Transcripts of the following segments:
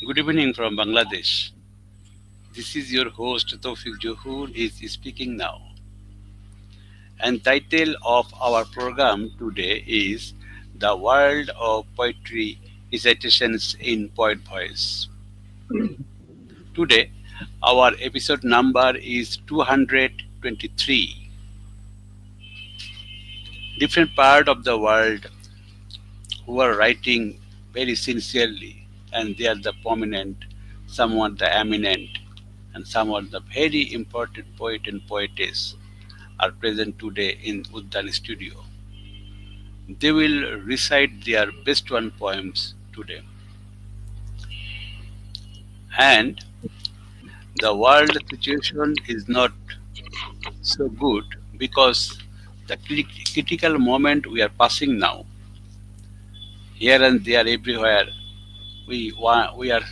Good evening from Bangladesh. This is your host Toufiq Zohur is speaking now. And title of our program today is The World of Poetry Recitations in Poet Voice. Today our episode number is 223. Different part of the world who are writing very sincerely and they are the prominent, somewhat the eminent and somewhat the very important poet and poetess are present today in Uddan studio. They will recite their best one poems today. And the world situation is not so good because the critical moment we are passing now, here and there, everywhere, we are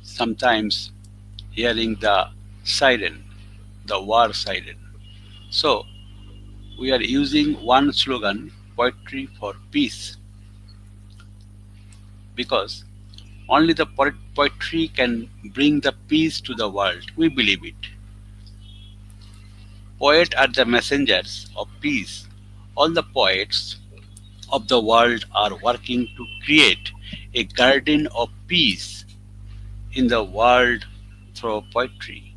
sometimes hearing the siren, the war siren. So we are using one slogan, poetry for peace, because only the poetry can bring the peace to the world. We believe it. Poets are the messengers of peace. All the poets of the world are working to create a garden of peace in the world through poetry.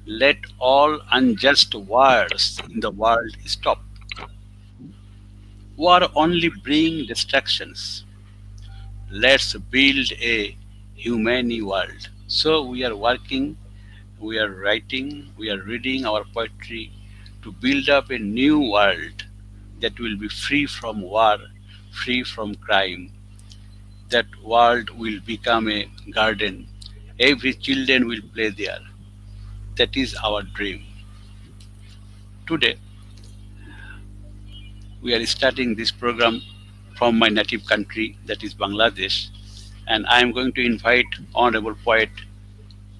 Let all unjust wars in the world stop. War only bring distractions. Let's build a humane world. So we are working, we are writing, we are reading our poetry to build up a new world that will be free from war, free from crime. That world will become a garden. Every children will play there. That is our dream. Today we are starting this program from my native country, that is Bangladesh, and I am going to invite Honorable Poet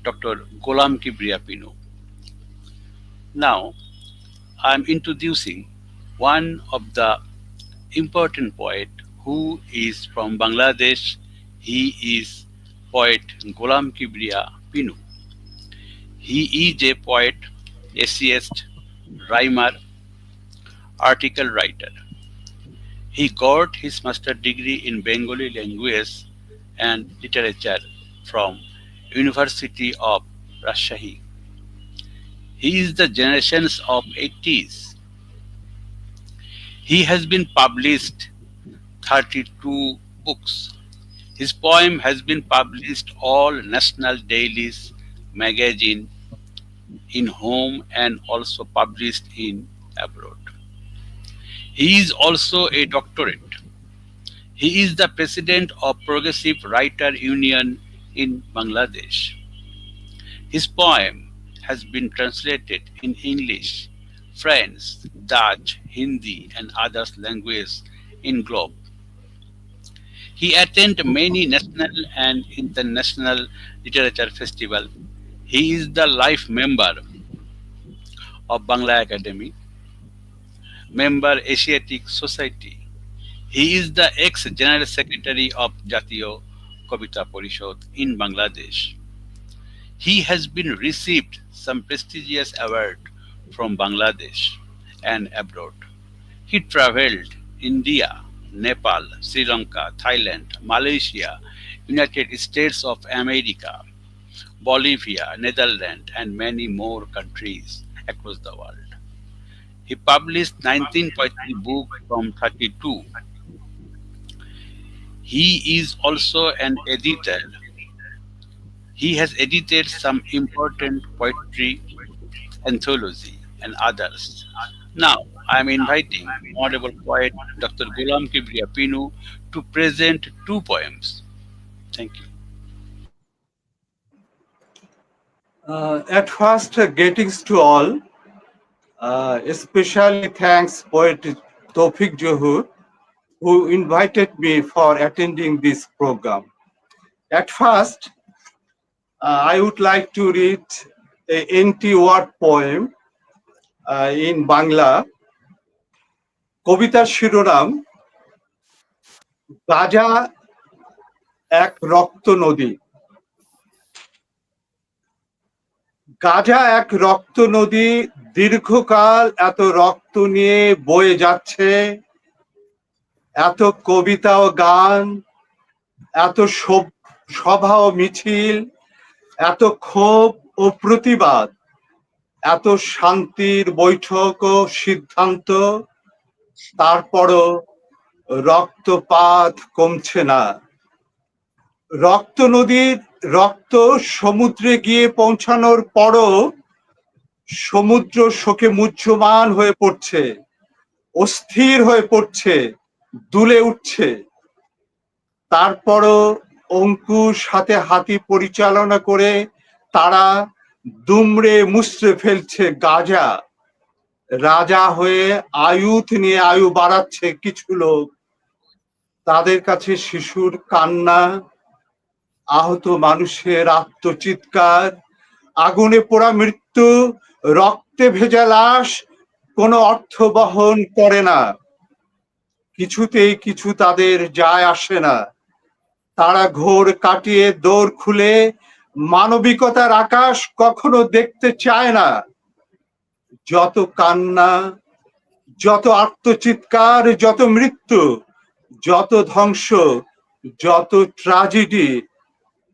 Dr. Golam Kibria Pinu. Now, I am introducing one of the important poet who is from Bangladesh. He is poet Golam Kibria Pinu. He is a poet, essayist, rhymer, article writer. He got his master's degree in Bengali language and literature from University of Rajshahi. He is the generations of 80s. He has been published 32 books. His poem has been published all national dailies, magazine in home and also published in abroad. He is also a doctorate. He is the president of Progressive Writer Union in Bangladesh. His poem has been translated in English, French, Dutch, Hindi, and other languages in globe. He attended many national and international literature festivals. He is the life member of Bangla Academy, member Asiatic Society. He is the ex-general secretary of Jatiyo Kavita Parishad in Bangladesh. He has been received some prestigious award from Bangladesh and abroad. He traveled India, Nepal, Sri Lanka, Thailand, Malaysia, United States of America, Bolivia, Netherlands, and many more countries across the world. He published 19 poetry books from 32. He is also an editor. He has edited some important poetry anthology and others. Now, I am inviting Honorable Poet Dr. Golam Kibria Pinu to present two poems. Thank you. At first, greetings to all. Especially thanks poet Toufiq Zohur, who invited me for attending this program. At first, I would like to read a NT-word poem in Bangla. কবিতার শিরোনাম গাজা এক রক্ত নদী। গাজা এক রক্ত নদী, দীর্ঘকাল এত রক্ত নিয়ে বয়ে যাচ্ছে, এত কবিতা ও গান, এত সভা ও মিছিল, এত ক্ষোভ ও প্রতিবাদ, এত শান্তির বৈঠক ও সিদ্ধান্ত, তারপরও রক্তপাত কমছে না। রক্ত নদীর রক্ত সমুদ্রে গিয়ে পৌঁছানোর পরও সমুদ্র শোকে মুহ্যমান হয়ে পড়ছে, অস্থির হয়ে পড়ছে, দুলে উঠছে। তারপরও অঙ্কুশ হাতে হাতি পরিচালনা করে তারা দুমড়ে মুচড়ে ফেলছে গাজা। রাজা হয়ে আয়ুধ নিয়ে আয়ু বাড়াচ্ছে কিছু লোক। তাদের কাছে শিশুর কান্না, আহত মানুষের আত্মচিৎকার, আগুনে পোড়া মৃত্যু, রক্তে ভেজা লাশ কোনো অর্থ বহন করে না। কিছুতেই কিছু তাদের যায় আসে না। তারা ঘোর কাটিয়ে দৌড় খুলে মানবিকতার আকাশ কখনো দেখতে চায় না। যত কান্না, যত আত্মচিৎকার, যত মৃত্যু, যত ধ্বংস, যত ট্রাজেডি,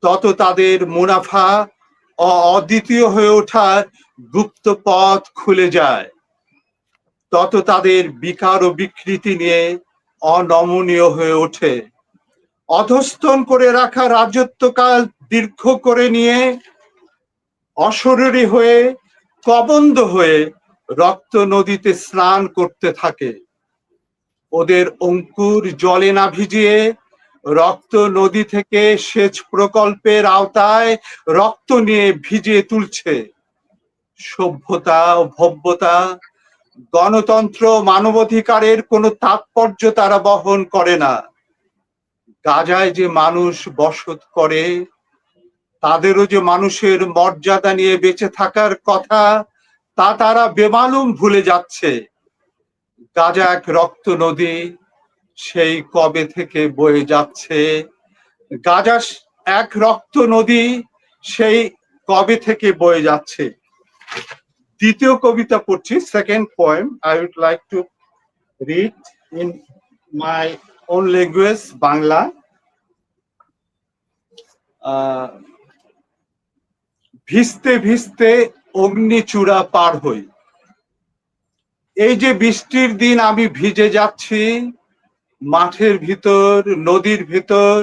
তত তাদের মুনাফা ও অদ্বিতীয় হয়ে ওঠার গুপ্ত পথ খুলে যায়। তত তাদের বিকার ও বিকৃতি নিয়ে অনমনীয় হয়ে ওঠে। অধস্তন করে রাখা রাজত্বকাল দীর্ঘ করে নিয়ে অশরীরী হয়ে, কবন্ধ হয়ে রক্ত নদীতে স্নান করতে থাকে। ওদের অঙ্কুর জলে না ভিজিয়ে রক্ত নদী থেকে সেচ প্রকল্পের আওতায় রক্ত নিয়ে ভিজিয়ে তুলছে। সভ্যতা ও ভব্যতা, গণতন্ত্র, মানবাধিকারের কোনো তাৎপর্য তারা বহন করে না। গাজায় যে মানুষ বসত করে, তাদেরও যে মানুষের মর্যাদা নিয়ে বেঁচে থাকার কথা, তা তারা বেমালুম ভুলে যাচ্ছে। গাজা এক রক্ত নদী, সেই কবে থেকে বয়ে যাচ্ছে। গাজা এক রক্ত নদী, সেই কবে থেকে বয়ে যাচ্ছে। দ্বিতীয় কবিতা পড়ছি, second poem I would like to read in my own language, Bangla. ভিজতে ভিজতে অগ্নিচূড়া পার হই। এই যে বৃষ্টির দিন আমি ভিজে যাচ্ছি মাঠের ভিতর, নদীর ভিতর,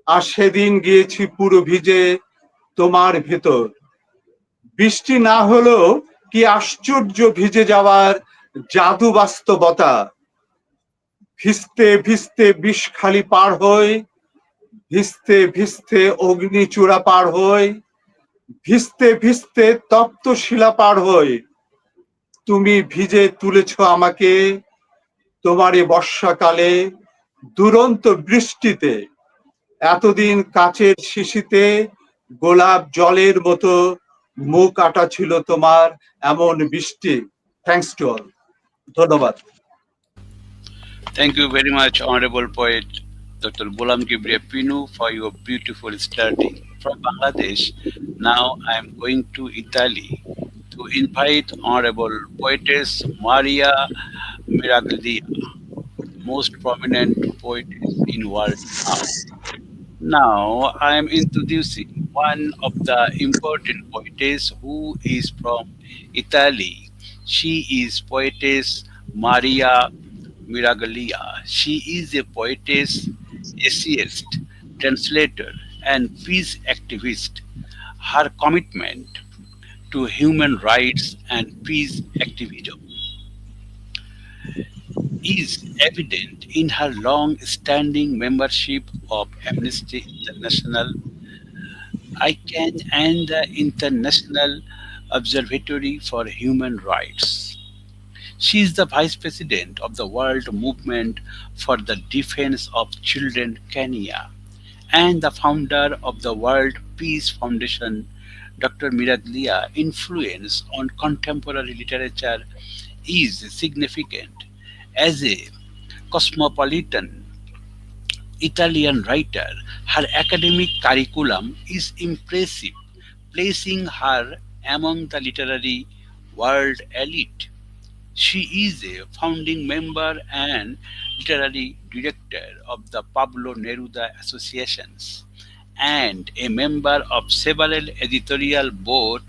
আর সেদিন গিয়েছি পুরো ভিজে তোমার ভিতর। বৃষ্টি না হলেও কি আশ্চর্য ভিজে যাওয়ার জাদু বাস্তবতা। ভিজতে ভিজতে বিষখালি পার হই, ভিজতে ভিজতে অগ্নিচূড়া পার হই, ভিজতে ভিজতে তপ্ত শিলা পার হই। তুমি ভিজে তুলেছ আমাকে তোমার বর্ষাকালে, দুরন্ত বৃষ্টিতে। এতদিন কাচের শিশিতে গোলাপ জলের মতো মুখ আটা ছিল তোমার এমন বৃষ্টি। Thanks to all. ধন্যবাদ। Thank you very much, Honorable Poet Dr. Golam Kibria Pinu, for your beautiful starting from Bangladesh. Now I am going to Italy to invite Honorable Poetess Maria Miraglia, most prominent poetess in world now. Now I am introducing one of the important poetess who is from Italy. She is poetess Maria Miraglia. She is a poetess, essayist, translator, and peace activist. Her commitment to human rights and peace activism is evident in her long standing membership of Amnesty International, ICANN, and the International Observatory for Human Rights. She is the Vice President of the World Movement for the Defense of Children, Kenya, and the founder of the World Peace Foundation. Dr. Miraglia influence on contemporary literature is significant. As a cosmopolitan Italian writer. Her academic curriculum is impressive, placing her among the literary world elite. She is a founding member and literary director of the Pablo Neruda Associations and a member of several editorial board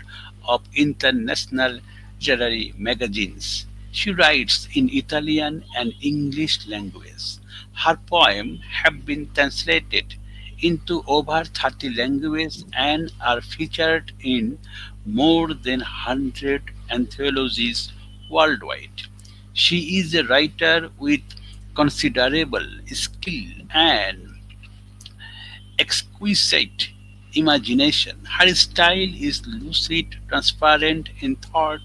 of international literary magazines. She writes in Italian and English language. Her poems have been translated into over 30 languages and are featured in more than 100 anthologies worldwide. She is a writer with considerable skill and exquisite imagination. Her style is lucid, transparent in thought,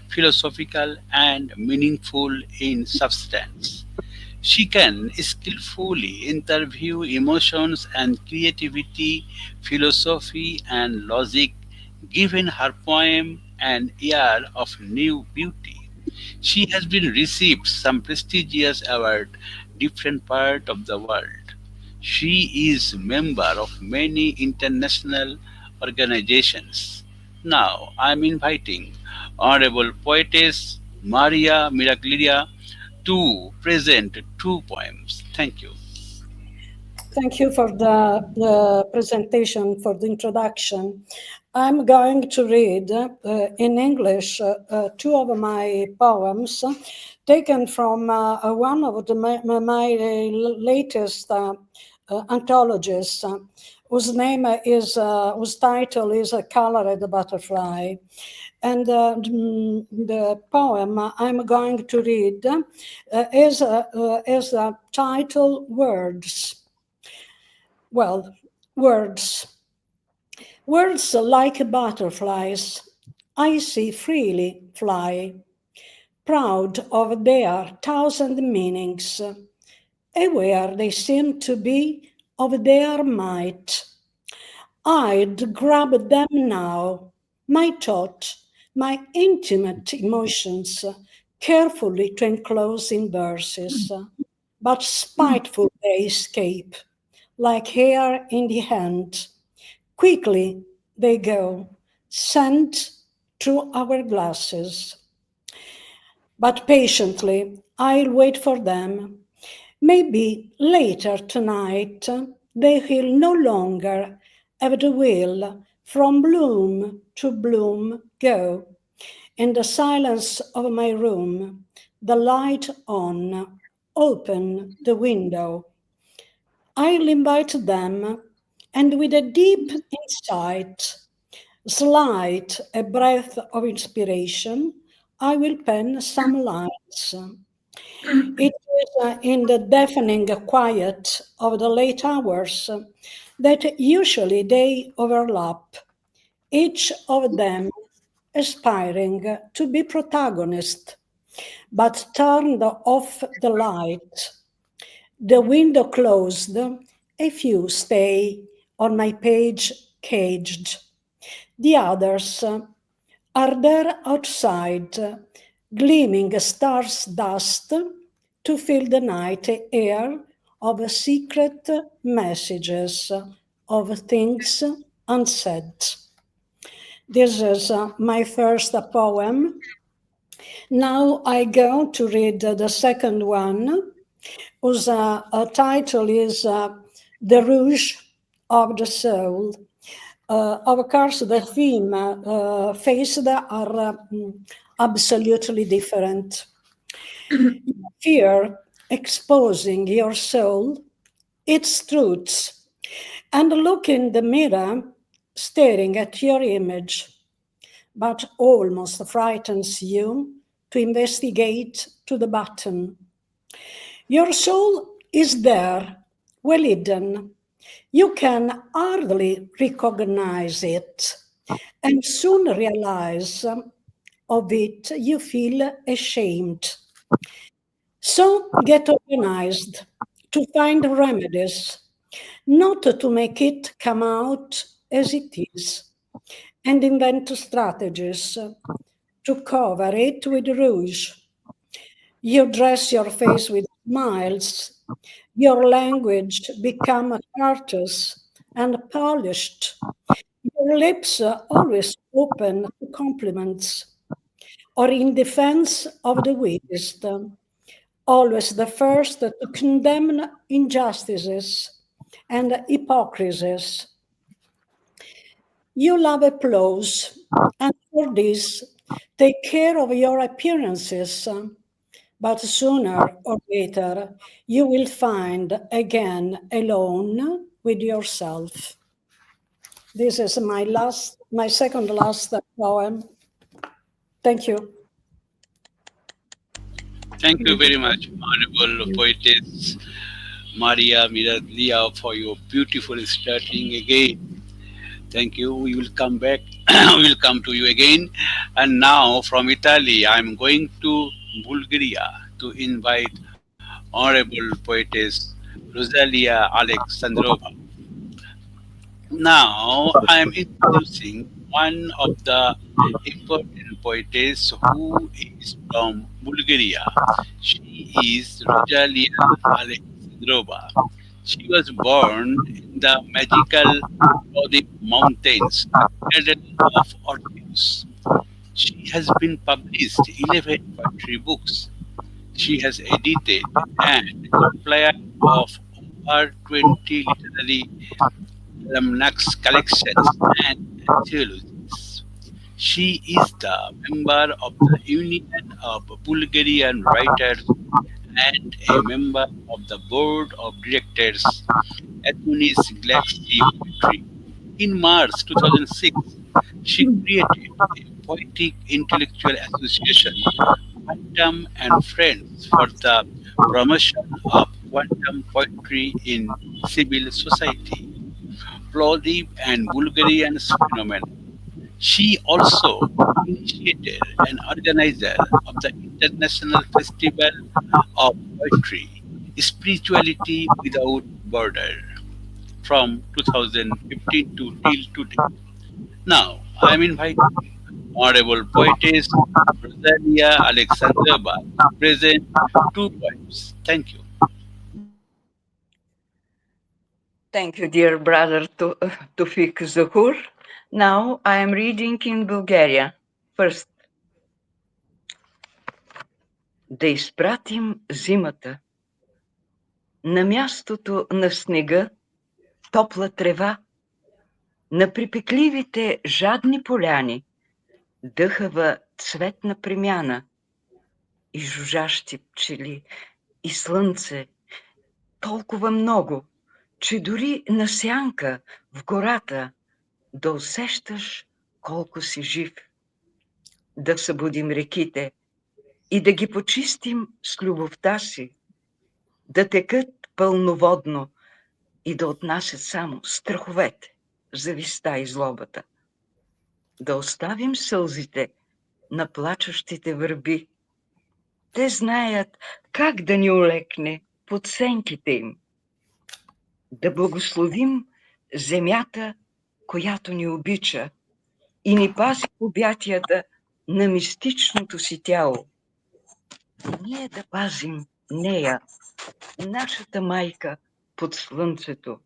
philosophical, and meaningful in substance. She can skillfully interview emotions and creativity, philosophy, and logic, giving her poem an air of new beauty. She has been received some prestigious award different part of the world. She is member of many international organizations. Now I am inviting Honorable Poetess Maria Miraglia to present two poems. Thank you. Thank you for the presentation, for the introduction. I'm going to read in English two of my poems taken from one of my latest anthologies, whose title is "A Colored Butterfly." And the poem I'm going to read is a title "Words." Well, words. Words like butterflies, icy freely fly, proud of their thousand meanings, aware they seem to be of their might. I'd grab them now, my thought, my intimate emotions, carefully to enclose in verses, but spiteful they escape, like hair in the hand. Quickly they go, sent through our glasses. But patiently I'll wait for them. Maybe later tonight they will no longer have the will from bloom to bloom go. In the silence of my room, the light on, open the window. I'll invite them, and with a deep insight, slight a breath of inspiration, I will pen some lines. It is in the deafening quiet of the late hours that usually they overlap, each of them aspiring to be protagonist, but turned off the light. The window closed, a few stay on my page caged. The others are there outside, gleaming stars dust to fill the night air of secret messages, of things unsaid. This is my first poem. Now I go to read the second one, whose title is The Rouge of the Soul. Of course, the theme faced are absolutely different. Fear exposing your soul, its truths, and look in the mirror, staring at your image, but almost frightens you to investigate to the bottom. Your soul is there, well hidden. You can hardly recognize it, and soon realize of it you feel ashamed. So get organized to find remedies, not to make it come out as it is, and invent strategies to cover it with rouge. You dress your face with smiles. Your language become courteous and polished. Your lips are always open to compliments, or in defense of the weakest, always the first to condemn injustices and hypocrisies. You love applause, and for this, take care of your appearances, but sooner or later you will find again alone with yourself. This is my second last poem. Thank you. Thank you very much, Honorable Poetess Maria Miraglia, for your beautiful starting again. Thank you. We will come back. We will come to you again. And now from Italy, I'm going to Bulgaria to invite Honorable Poetess Rozalia Aleksandrova. Now I'm introducing one of the important poetess who is from Bulgaria. She is Rozalia Aleksandrova. She was born in the magical Rhodic Mountains, the cradle of Orpheus. She has been published 11 poetry books. She has edited and compiled of over 20 literary almanacs collections and anthologies. She is the member of the Union of Bulgarian Writers and a member of the board of directors at Tunis Galaxy Poetry. In March 2006, she created a poetic intellectual association, Quantum and Friends, for the promotion of quantum poetry in civil society, Plovdiv and Bulgarian's phenomenon. She also initiated and organizer of the International Festival of Poetry, Spirituality Without Border, from 2015 to till today. Now, I am inviting Honorable Poetess Rosalia Alexandrova to present two poems. Thank you. Thank you, dear brother Toufiq Zohur. Now I am reading in Bulgaria. First, да изпратим зимата. На мястото на снега, топла трева, на припекливите жадни поляни, дъхава цветна премяна и жужжащи пчели, и слънце, толкова много, че дори на сянка в гората да усещаш колко си жив. Да събудим реките и да ги почистим с любовта си, да текат пълноводно и да отнасят само страховете, зависта и злобата. Да оставим сълзите на плачущите върби. Те знаят как да ни олекне под сенките им. Да благословим земята, която ни обича и ни пази в обятията на мистичното си тяло. Ние да пазим нея, нашата майка под слънцето.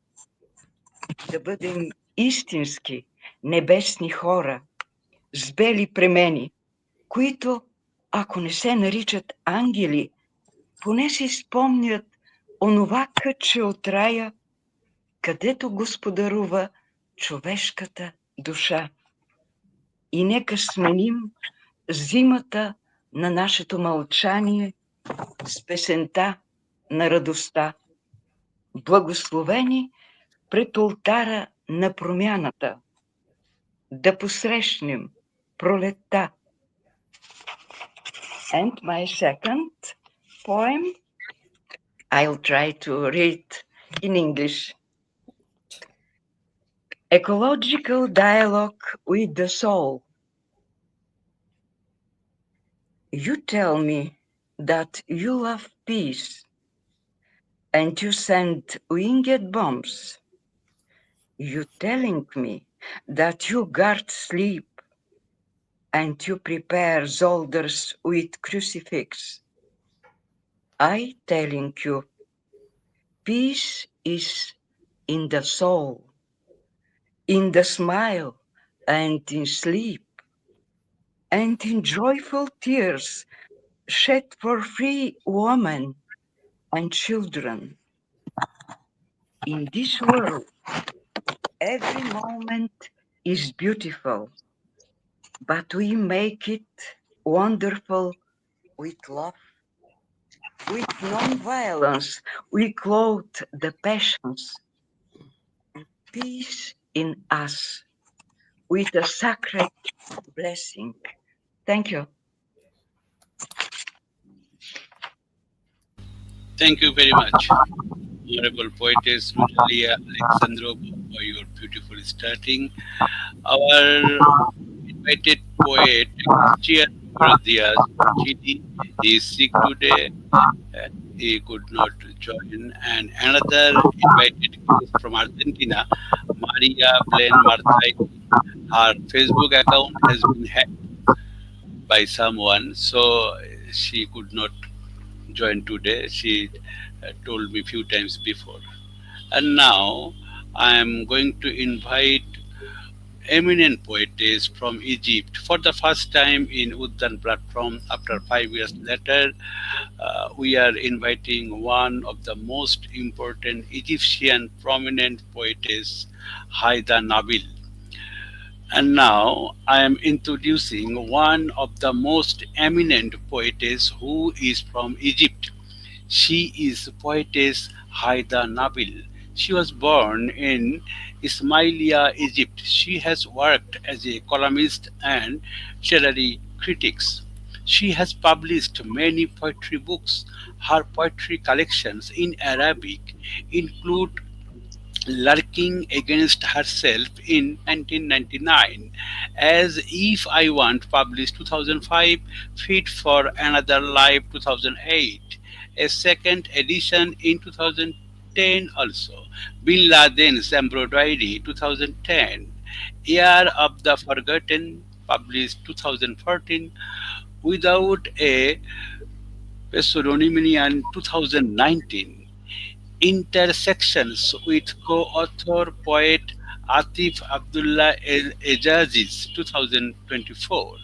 Да бъдем истински небесни хора с бели премени, които, ако не се наричат ангели, поне си спомнят онова кътче от рая, където господарува човешката душа. И нека сменим зимата на нашето мълчание с песента на радостта. Благословени пред ултара на промяната. Да посрещнем пролетта. And my second poem, I'll try to read in English. Ecological dialogue with the soul. You tell me that you love peace, and you send winged bombs. You telling me that you guard sleep, and you prepare soldiers with crucifix. I telling you Peace is in the soul, in the smile, and in sleep, and in joyful tears shed for free women and children. In this world, every moment is beautiful, but we make it wonderful with love, with non-violence. We clothe the passions, peace in us, with a sacred blessing. Thank you. Thank you very much, Honorable Poetess Rozalia Aleksandrova, for your beautiful starting. Our invited poet, Cristian Diaz from Chile, he is sick today. uh, he could not join. And another invited guest from Argentina, Maria Belen Martire, her Facebook account has been hacked by someone, so she could not join today. She told me few times before. And now I am going to invite eminent poetess from Egypt for the first time in Uddan platform after 5 years later. We are inviting one of the most important Egyptian prominent poetess, Haida Nabil. And now I am introducing one of the most eminent poetess who is from Egypt. She is poetess Haida Nabil. She was born in Ismailia, Egypt. She has worked as a columnist and literary critic. She has published many poetry books. Her poetry collections in Arabic include Lurking Against Herself in 1999, As If I Want published 2005, Fit for Another Life 2008, a second edition in 2010 also, Bin Laden's Embroidery 2010, Year of the Forgotten published 2014, Without a Pseudonym in 2019, Intersections with co-author poet Atif Abdullah El Ejazi's 2024.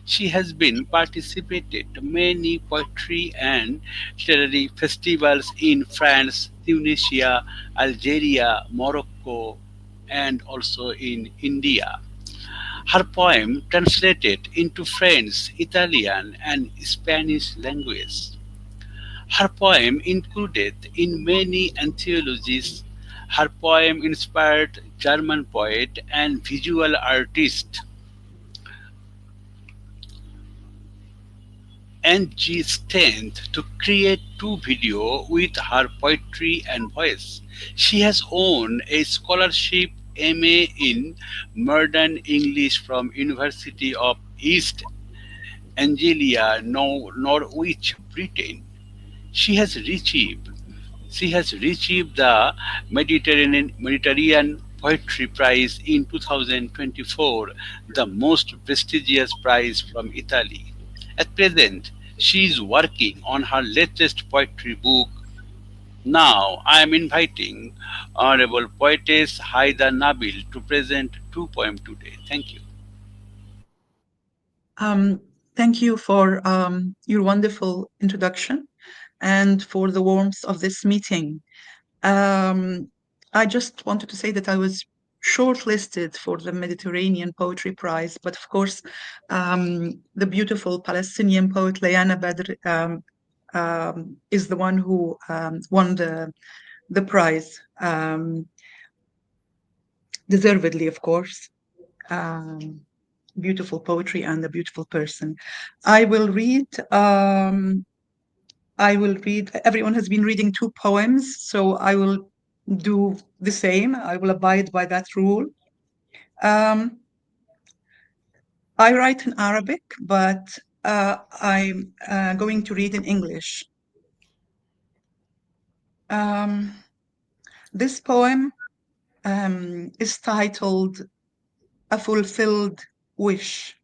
She has been participated many poetry and literary festivals in France, Tunisia, Algeria, Morocco, and also in India. Her poem translated into French, Italian, and Spanish languages. Her poem included in many anthologies. Her poem inspired German poet and visual artist Angie Stent to create two videos with her poetry and voice. She has won a scholarship MA in Modern English from University of East Anglia, Norwich, Britain. She has received She has received the Mediterranean Poetry Prize in 2024, the most prestigious prize from Italy. At present, she is working on her latest poetry book. Now, I am inviting Honorable Poetess Haida Nabil to present two poems today. Thank you. Um, Thank you for your wonderful introduction and for the warmth of this meeting. Um, I just wanted to say that I was shortlisted for the Mediterranean Poetry Prize, but of course, the beautiful Palestinian poet Ileana Badr is the one who won the prize, deservedly, of course. Um, Beautiful poetry and a beautiful person. I will read. I will read. Everyone has been reading two poems, so I will do the same. I will abide by that rule. Um, I write in Arabic, but I'm going to read in English. Um, this poem is titled A Fulfilled Wish.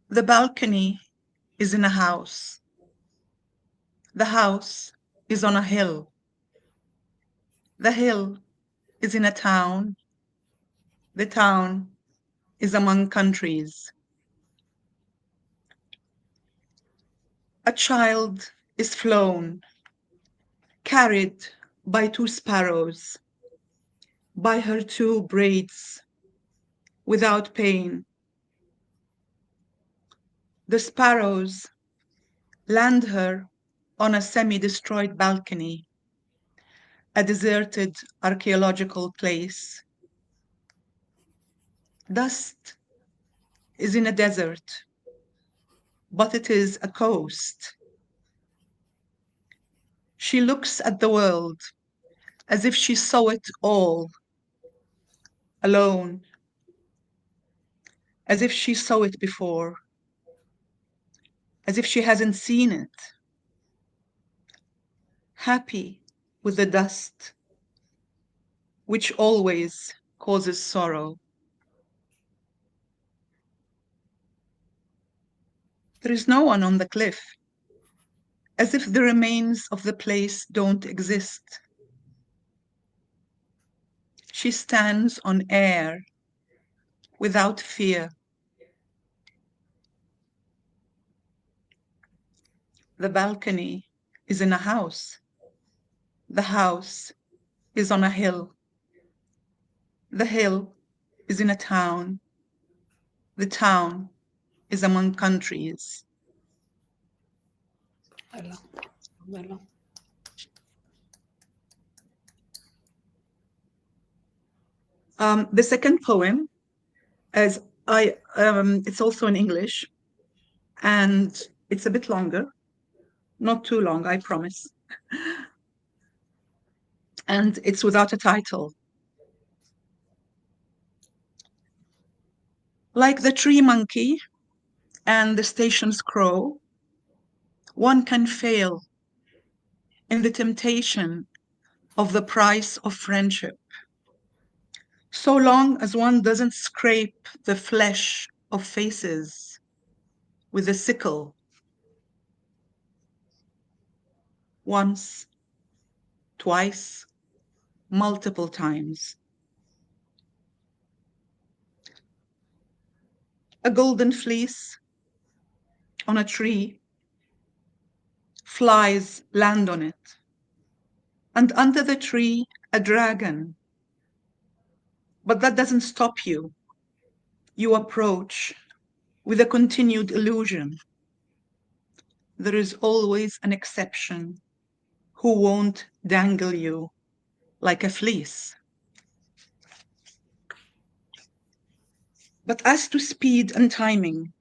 The balcony is in a house. The house is on a hill. The hill is in a town. The town is among countries. A child is flown, carried by two sparrows, by her two braids, without pain. The sparrows land her on a semi-destroyed balcony, a deserted archaeological place. Dust is in a desert, but it is a coast. She looks at the world as if she saw it all, alone, as if she saw it before, as if she hasn't seen it, happy with the dust, which always causes sorrow. There is no one on the cliff, as if the remains of the place don't exist. She stands on air without fear. The balcony is in a house. The house is on a hill. The hill is in a town. The town is among countries. Bella, bella. The second poem, it's also in English, and it's a bit longer, not too long, I promise. And it's without a title. Like the tree monkey and the station's crow, one can fail in the temptation of the price of friendship, so long as one doesn't scrape the flesh of faces with a sickle. Once, twice, multiple times. A golden fleece on a tree, flies land on it, and under the tree a dragon. But that doesn't stop you. You approach with a continued illusion. There is always an exception who won't dangle you like a fleece. But as to speed and timing,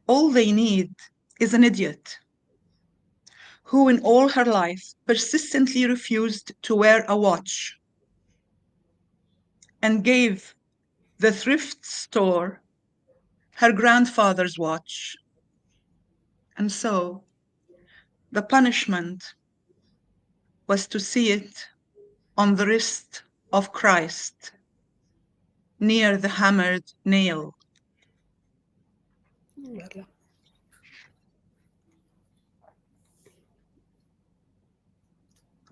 all they need is an idiot who in all her life persistently refused to wear a watch and gave the thrift store her grandfather's watch. And so the punishment was to see it on the wrist of Christ, near the hammered nail. Bella.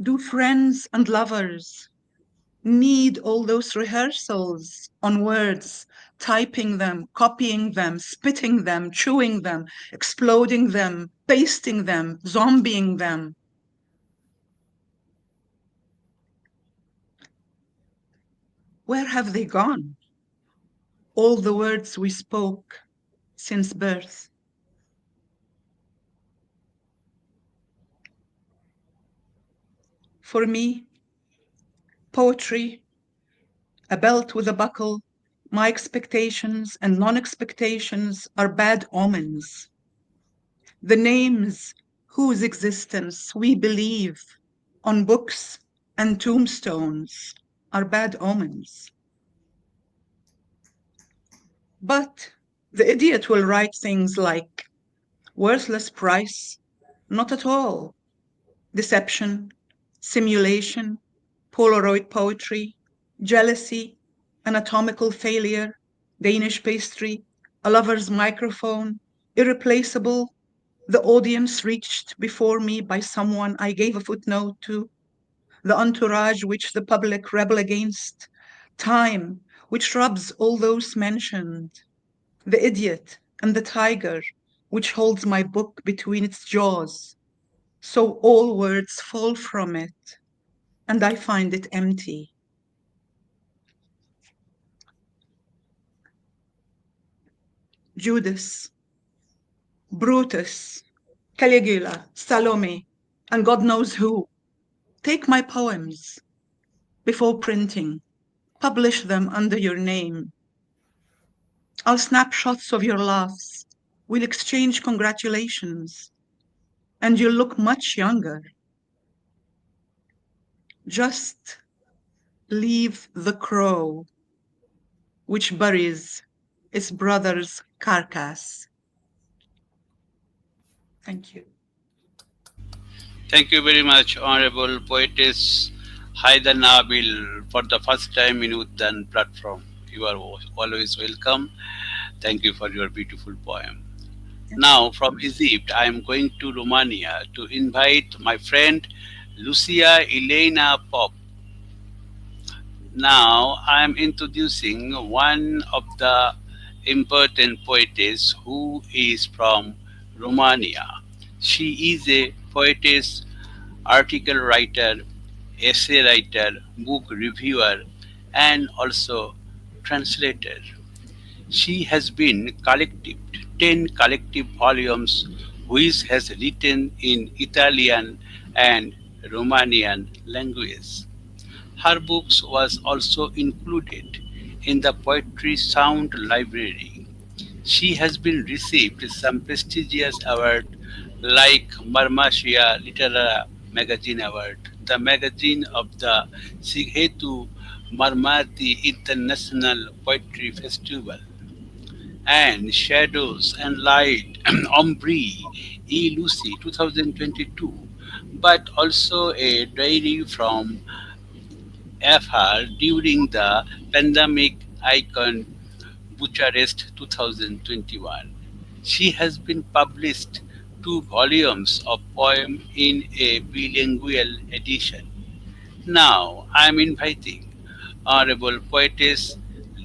Do friends and lovers need all those rehearsals on words, typing them, copying them, spitting them, chewing them, exploding them, pasting them, zombieing them? Where have they gone? All the words we spoke since birth. For me, poetry, a belt with a buckle, my expectations and non-expectations are bad omens. The names whose existence we believe on books and tombstones are bad omens. But the idiot will write things like worthless price, not at all, deception, simulation, Polaroid poetry, jealousy, anatomical failure, Danish pastry, a lover's microphone, irreplaceable, The audience reached before me by someone I gave a footnote to, the entourage which the public rebel against, time which rubs all those mentioned, the idiot and the tiger which holds my book between its jaws. So all words fall from it, and I find it empty. Judas, Brutus, Caligula, Salome, and God knows who. Take my poems before printing, publish them under your name. I'll snap shots of your laughs. We'll exchange congratulations, and you'll look much younger. Just leave the crow which buries its brother's carcass. Thank you. Thank you very much, Honorable Poetess Haida Nabil, for the first time in Uddan platform. You are always welcome. Thank you for your beautiful poem. Now, from Egypt, I am going to Romania to invite my friend Lucia Ileana Pop. Now, I am introducing one of the important poetess who is from Romania. She is a poetess, article writer, essay writer, book reviewer, and also translator. She has been collected 10 collective volumes which has written in Italian and Romanian language. Her books was also included in the Poetry Sound Library. She has been received some prestigious awards like Marmasia Literary Magazine Award, the magazine of the Sighetu Marmati International Poetry Festival, and Shadows and Light Ombre E. Lucy 2022, but also a diary from FR during the pandemic icon Bucharest 2021. She has been published 2 volumes of poem in a bilingual edition. Now I am inviting Honorable Poetess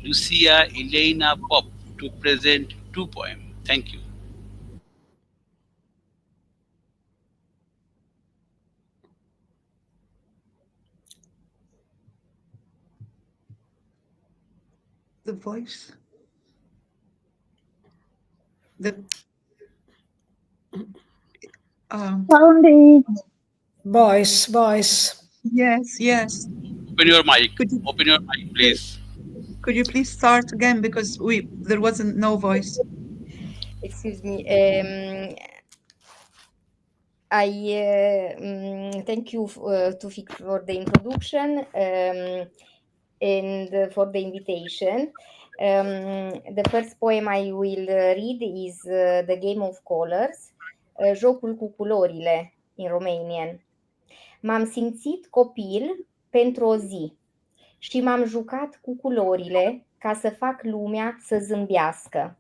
Lucia Ileana Pop to present 2 poems. Thank you. The voice. The Sounding. Voice. yes. Open your mic. Could you Open your mic, please. could you please start again because there wasn't no voice. Excuse me. I thank you, Toufiq, for the introduction and for the invitation. The first poem I will read is The Game of Colors, Jocul cu culorile in Romanian. M-am simțit copil pentru o zi și m-am jucat cu culorile ca să fac lumea să zâmbească.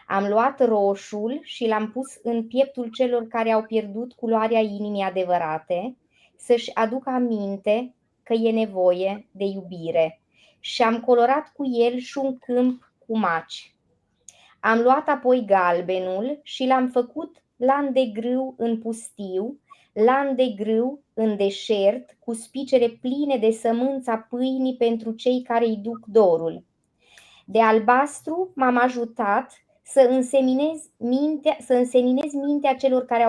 Am luat roșul și l-am pus în pieptul celor care au pierdut culoarea inimii adevărate, să-și aducă aminte că e nevoie de iubire. Și am colorat cu el și un câmp cu maci. Am luat apoi galbenul și l-am făcut lan de grâu în pustiu, lan de grâu în deșert, cu spicere pline de sămânța pâinii pentru cei care îi duc dorul. De albastru m-am ajutat să înseninez mintea celor care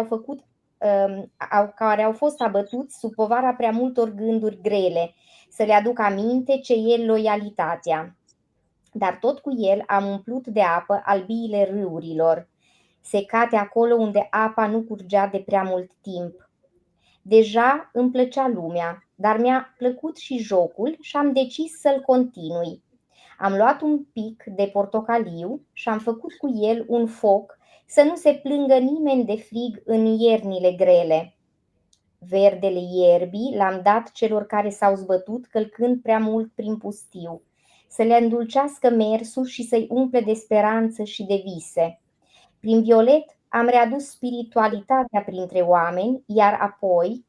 au fost abătuți sub povara prea multor gânduri grele, să le aduc aminte ce e loialitatea. Dar tot cu el am umplut de apă albiile râurilor, secate acolo unde apa nu curgea de prea mult timp. Deja îmi plăcea lumea, dar mi-a plăcut și jocul și am decis să-l continui. Am luat un pic de portocaliu și am făcut cu el un foc să nu se plângă nimeni de frig în iernile grele. Verdele ierbii l-am dat celor care s-au zbătut călcând prea mult prin pustiu, să le îndulcească mersul și să-i umple de speranță și de vise. Prin violet Am readus spiritualitatea printre oameni, iar apoi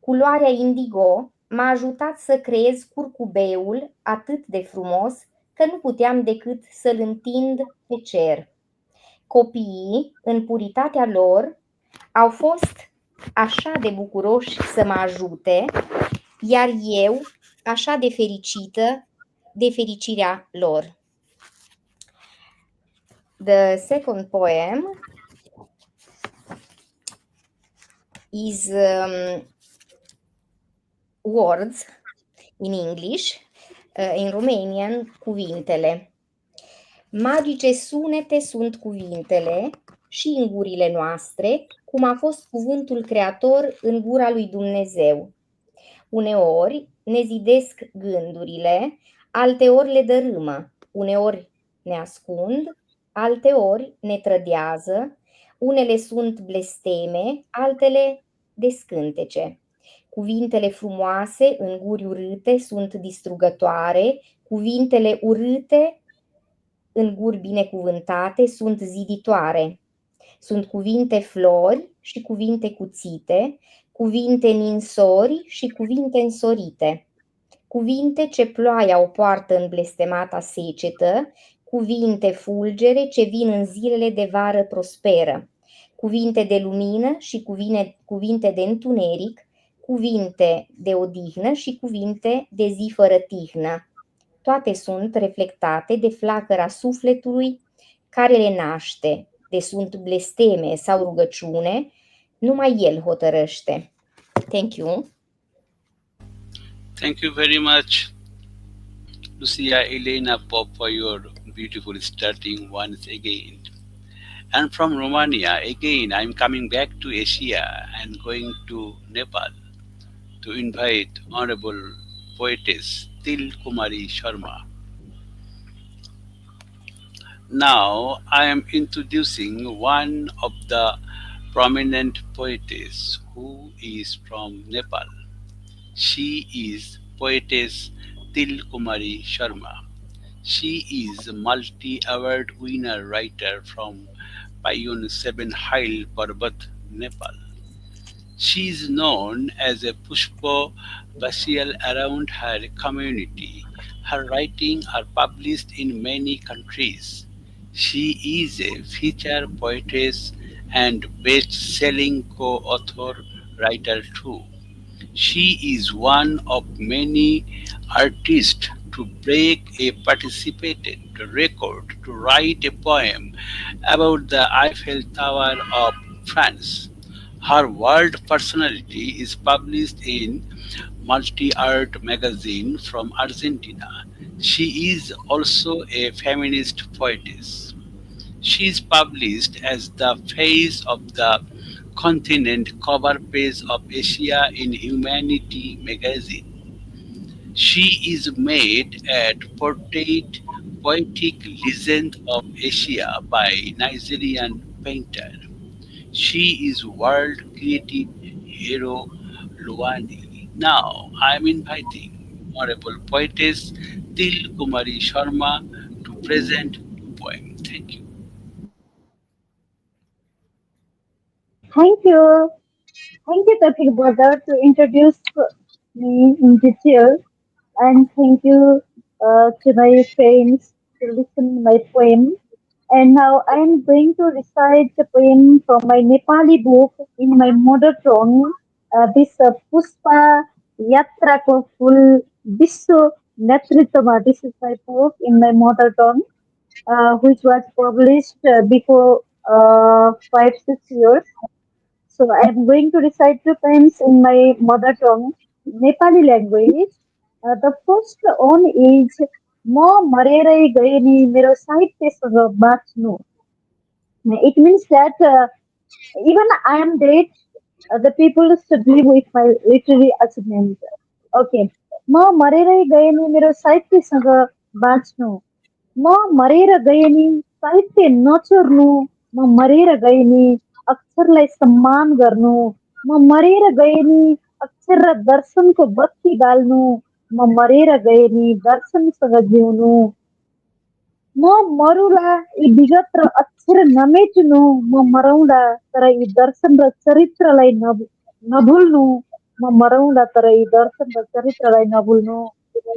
culoarea indigo m-a ajutat să creez curcubeul atât de frumos că nu puteam decât să-l întind pe cer. Copiii, în puritatea lor, au fost așa de bucuroși să mă ajute, iar eu așa de fericită de fericirea lor. The second poem is words in English, in Romanian cuvintele. Magice sunete sunt cuvintele și în gurile noastre, cum a fost cuvântul creator în gura lui Dumnezeu. Uneori ne zidesc gândurile, alteori le dărâmă, uneori ne ascund, alteori ne trădează, unele sunt blesteme, altele descântece. Cuvintele frumoase în guri urâte sunt distrugătoare, cuvintele urâte în guri binecuvântate sunt ziditoare. Sunt cuvinte flori și cuvinte cuțite, cuvinte ninsori și cuvinte însorite. Cuvinte ce ploaia o poartă în blestemata secetă, cuvinte fulgere ce vin în zilele de vară prosperă. Cuvinte de lumină și cuvinte de întuneric, cuvinte de odihnă și cuvinte de zi fără tihnă. Toate sunt reflectate de flacăra sufletului care le naște, de sunt blesteme sau rugăciune, numai el hotărăște. Thank you. Thank you very much, Lucia, Ileana, Pop, for your beautiful starting once again. And from Romania, again, I'm coming back to Asia and going to Nepal to invite Honorable Poetess Til Kumari Sharma. Now, I am introducing one of the prominent poetess who is from Nepal. She is Poetess Til Kumari Sharma. She is a multi-award winner writer from Payun 7 Hill Parbat, Nepal. She is known as a Pushpa Basial around her community. Her writings are published in many countries. She is a feature poetess and best-selling co-author writer too. She is one of many artists to break a participated record to write a poem about the Eiffel Tower of France. Her world personality is published in Multi-Art magazine from Argentina. She is also a feminist poetess. She is published as the face of the continent cover page of Asia in Humanity magazine. She is made at portrait poetic legend of Asia by Nigerian painter. She is world creative hero Luwani. Now I am inviting Honorable Poetess Til Kumari Sharma to present the poem. Thank you. Thank you. Thank you, Toufiq brother, to introduce me in detail. And thank you to my friends to listen my poem. And now I am going to recite the poem from my Nepali book in my mother tongue. This Puspa Yatra ko Ful Viswa Netritama. This is my book in my mother tongue, which was published before 5-6 years. So I am going to recite the poems in my mother tongue, Nepali language. The first one is म मरेरै गए नि मेरो साहित्यसँग बाँच्नु. It means that even I am dead, the people should live with my literary achievement. Okay. म मरेरै गए नि मेरो साहित्यसँग बाँच्नु. म मरेर गए नि साहित्य नचोर्नु. म मरेर गए नि अक्षरलाई सम्मान गर्नु. म मरेर गए नि अक्षर र दर्शनको बत्ती बाल्नु. म मरेर गए नि दर्शनसँग जिउनु. म मरुला यी विगत र अक्षर नमेट्नु म मरौँला तर यी दर्शन र चरित्रलाई नभुल्नु म मरौँला तर यी दर्शन र चरित्रलाई नभुल्नु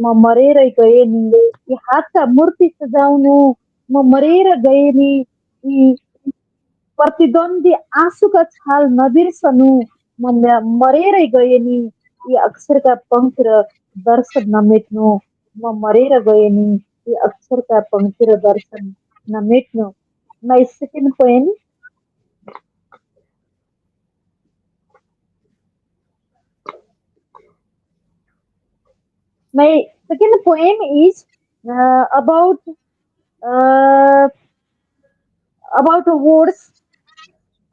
म मरेरै गए नि यी हातका मूर्ति सजाउनु म मरेर गए नि यी प्रतिद्वन्दी आँसुका छाल नबिर्सनु मरेरै गए नि यी अक्षरका पङ्क्ति र दर्शन नमेट्नु म मरेर गए नि यी अक्षरका पङ्क्ति र दर्शन नमेट्नु. My second poem, my second poem is about uh, words.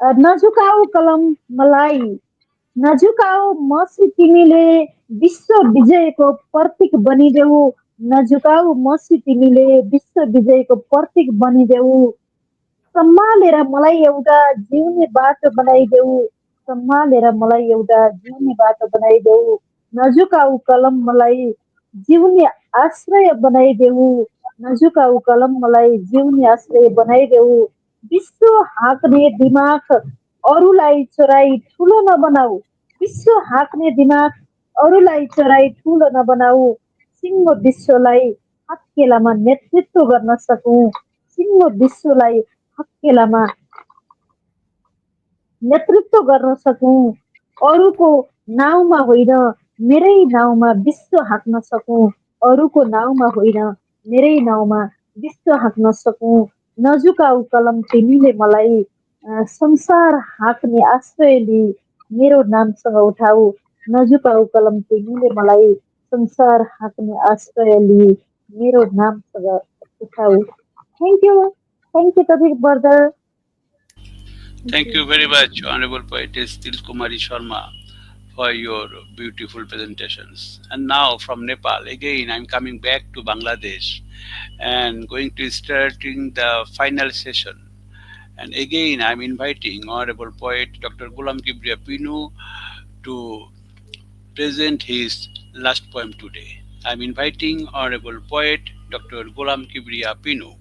नझुकाऊ कलम मलाई नझुकाऊ मसी तिमीले विश्व विजयको प्रतीक बनिदेऊ नझुकाऊ मसी तिमीले विश्व विजयको प्रतीक बनिदेऊ सम्हालेर मलाई एउटा जिउने बाटो बनाइदेऊ सम्हालेर मलाई एउटा जिउने बाटो बनाइदेऊ नझुकाऊ कलम मलाई जिउने आश्रय बनाइदेऊ नझुकाऊ कलम मलाई जिउने आश्रय बनाइदेऊ विश्व हाँक्ने दिमाग अरूलाई चोराई ठुलो नबनाऊ विश्व हाँक्ने दिमाग अरूलाई चोराई ठुलो नबनाऊ सिङ्गो विश्वलाई हत्केलामा नेतृत्व गर्न सकौँ सिङ्गो विश्वलाई हत्केलामा नेतृत्व गर्न सकौँ अरूको नाउँमा होइन मेरै नाउँमा विश्व हाँक्न सकौँ अरूको नाउँमा होइन मेरै नाउँमा विश्व हाँक्न सकौँ नझुकाऊ कलम तिमीले मलाई संसार हाँक्ने आश्रय लिई मेरो नामसँग उठाऊ नझुकाऊ कलम तिमीले मलाई संसार हाँक्ने आश्रय लिई मेरो नामसँग उठाऊ. Thank you, Toufiq brother. Thank you very much, Honorable Poetess Kumari Sharma, for your beautiful presentations. And now from Nepal, again, I'm coming back to Bangladesh and going to starting the final session. And again, I'm inviting Honorable Poet Dr. Golam Kibria Pinu to present his last poem today. I'm inviting Honorable Poet Dr. Golam Kibria Pinu.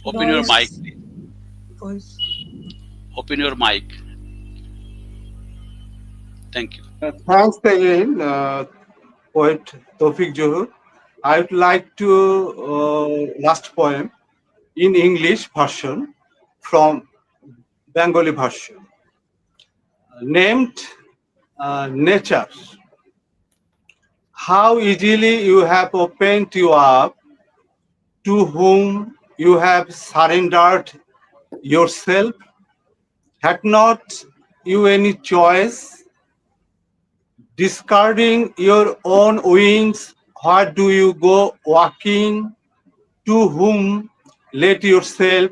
Open your mic, please. Voice. Open your mic. Thank you. Thanks again, poet Toufiq Zohur. I would like to last poem in English version from Bengali version named Nature. How easily you have opened you up to whom you have surrendered yourself. Had not you any choice? Discarding your own wings, where do you go walking? To whom let yourself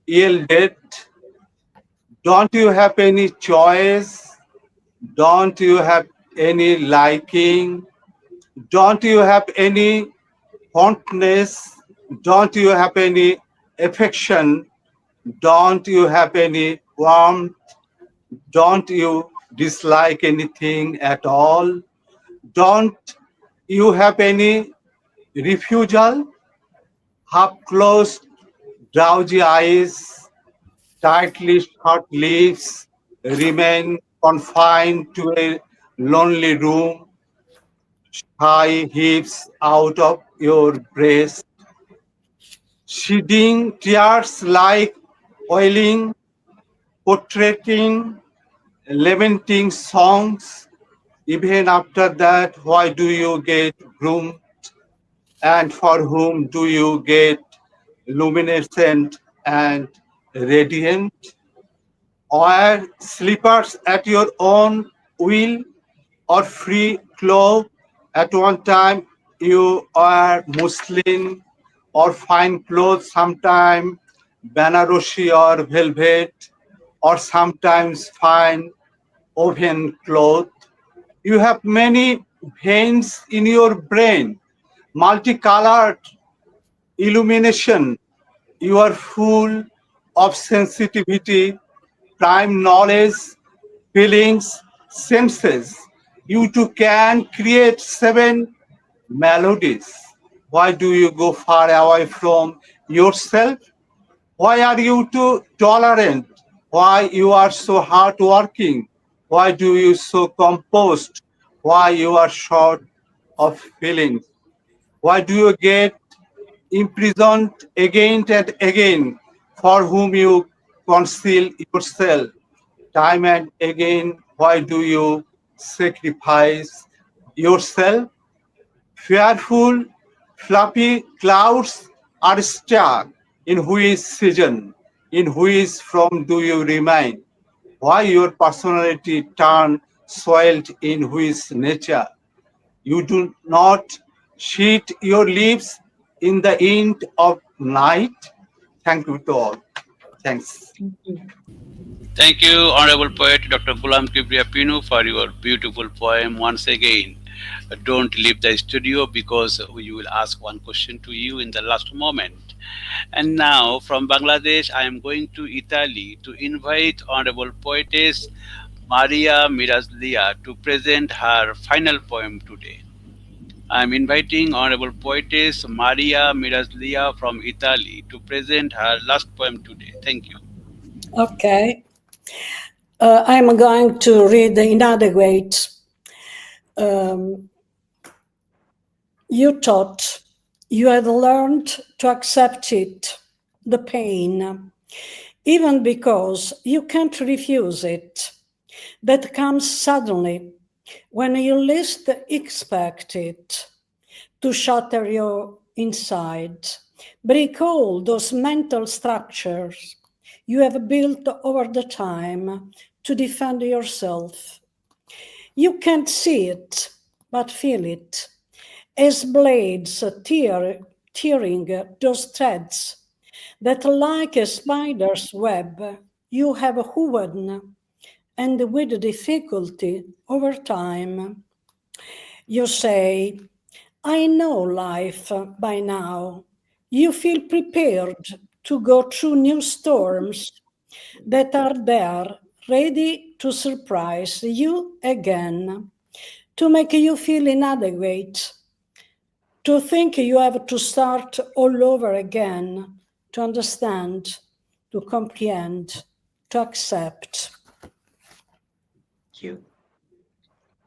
yield it? Don't you have any choice? Don't you have any liking? Don't you have any fondness? Don't you have any affection? Don't you have any warmth? Don't you dislike anything at all? Don't you have any refusal? Half closed, drowsy eyes, tightly shut lips, remain confined to a lonely room, high hips out of your breast, shedding tears like oiling, portraying, lamenting songs. Even after that, why do you get groomed? And for whom do you get luminescent and radiant? Wear slippers at your own will or free clothes. At one time you are muslin or fine clothes, sometime Banarosi or velvet, or sometimes fine oven cloth. You have many veins in your brain, multicolored illumination. You are full of sensitivity, prime knowledge, feelings, senses. You too can create 7 melodies? Why do you go far away from yourself? Why are you too tolerant? Why you are so hardworking? Why do you so composed? Why you are short of feelings? Why do you get imprisoned again and again? For whom you conceal yourself time and again? Why do you sacrifice yourself? Fearful, fluffy clouds are stuck. In which season, in which from do you remain? Why your personality turn soiled in which nature? You do not sheet your lips in the end of night. Thank you to all. Thanks. Thank you. Thank you, Honorable Poet Dr. Golam Kibria Pinu, for your beautiful poem once again. Don't leave the studio because we will ask one question to you in the last moment. And now, from Bangladesh, I am going to Italy to invite Honorable Poetess Maria Miraglia to present her final poem today. I am inviting Honorable Poetess Maria Miraglia from Italy to present her last poem today. Thank you. Okay. I'm going to read the inadequate. Um, you taught, you had learned to accept it, the pain, even because you can't refuse it. That comes suddenly when you least expect it, to shatter your inside, break all those mental structures you have built over the time to defend yourself. You can't see it, but feel it, as blades tearing those threads that, like a spider's web, you have woven, and with difficulty over time. You say, I know life by now. You feel prepared to go through new storms that are there, ready to surprise you again, to make you feel inadequate, to think you have to start all over again, to understand, to comprehend, to accept. Thank you.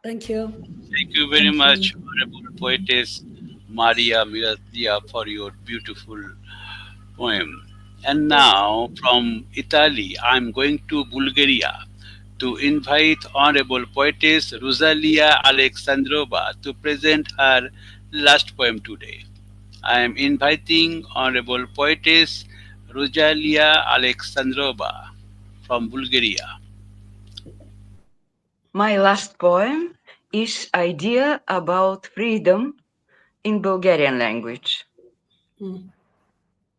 Thank you. Thank you very Thank you. much, Honorable Poetess Maria Miraglia, for your beautiful poem. And now, from Italy, I'm going to Bulgaria to invite Honorable Poetess Rozalia Aleksandrova to present her last poem today. I am inviting Honorable Poetess Rozalia Aleksandrova from Bulgaria. My last poem is idea about freedom in Bulgarian language.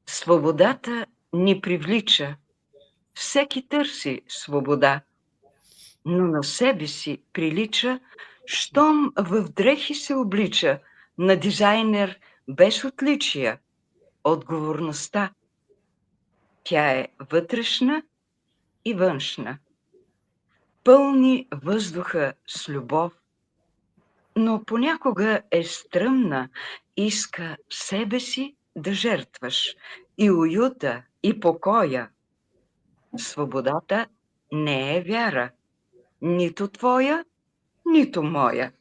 Свободата ни привлича. Всеки търси свобода, но на себе си прилича, щом в дрехи се облича на дизайнер без отличия. Отговорността. Тя е вътрешна и външна. Пълни въздуха с любов, но понякога е стръмна, иска себе си да жертваш, и уюта, и покоя. Свободата не е вяра, нито твоя, нито моя.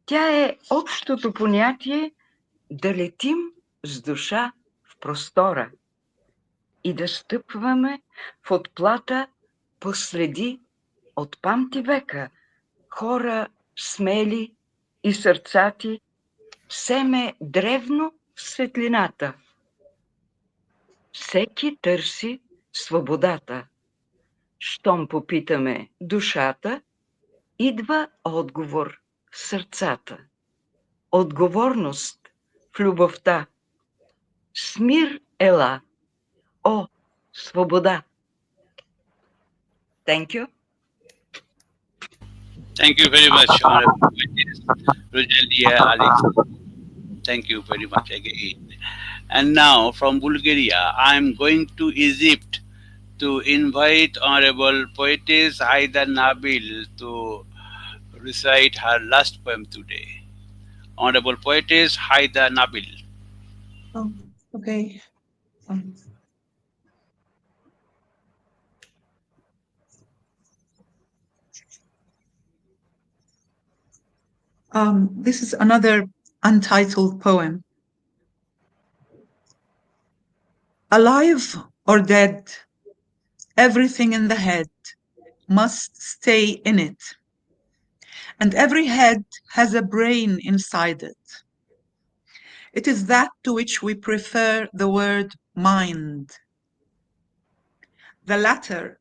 Тя е общото понятие да летим с душа в простора и да стъпваме в отплата посреди от памти века хора смели и сърцати, семе древно в светлината. Всеки търси свободата. Щом попитаме душата, идва отговор в сърцата. Отговорност в любовта. С мир ела, о, свобода! Thank you. Thank you very much, Honorable Poetess Rozalia Aleksandrova. Thank you very much again. And now, from Bulgaria, I am going to Egypt to invite Honorable Poetess Aida Nabil to recite her last poem today. Honorable Poetess Haida Nabil. Oh, okay. Um, this is another untitled poem. Alive or dead, everything in the head must stay in it, and every head has a brain inside it. It is that to which we prefer the word mind. The latter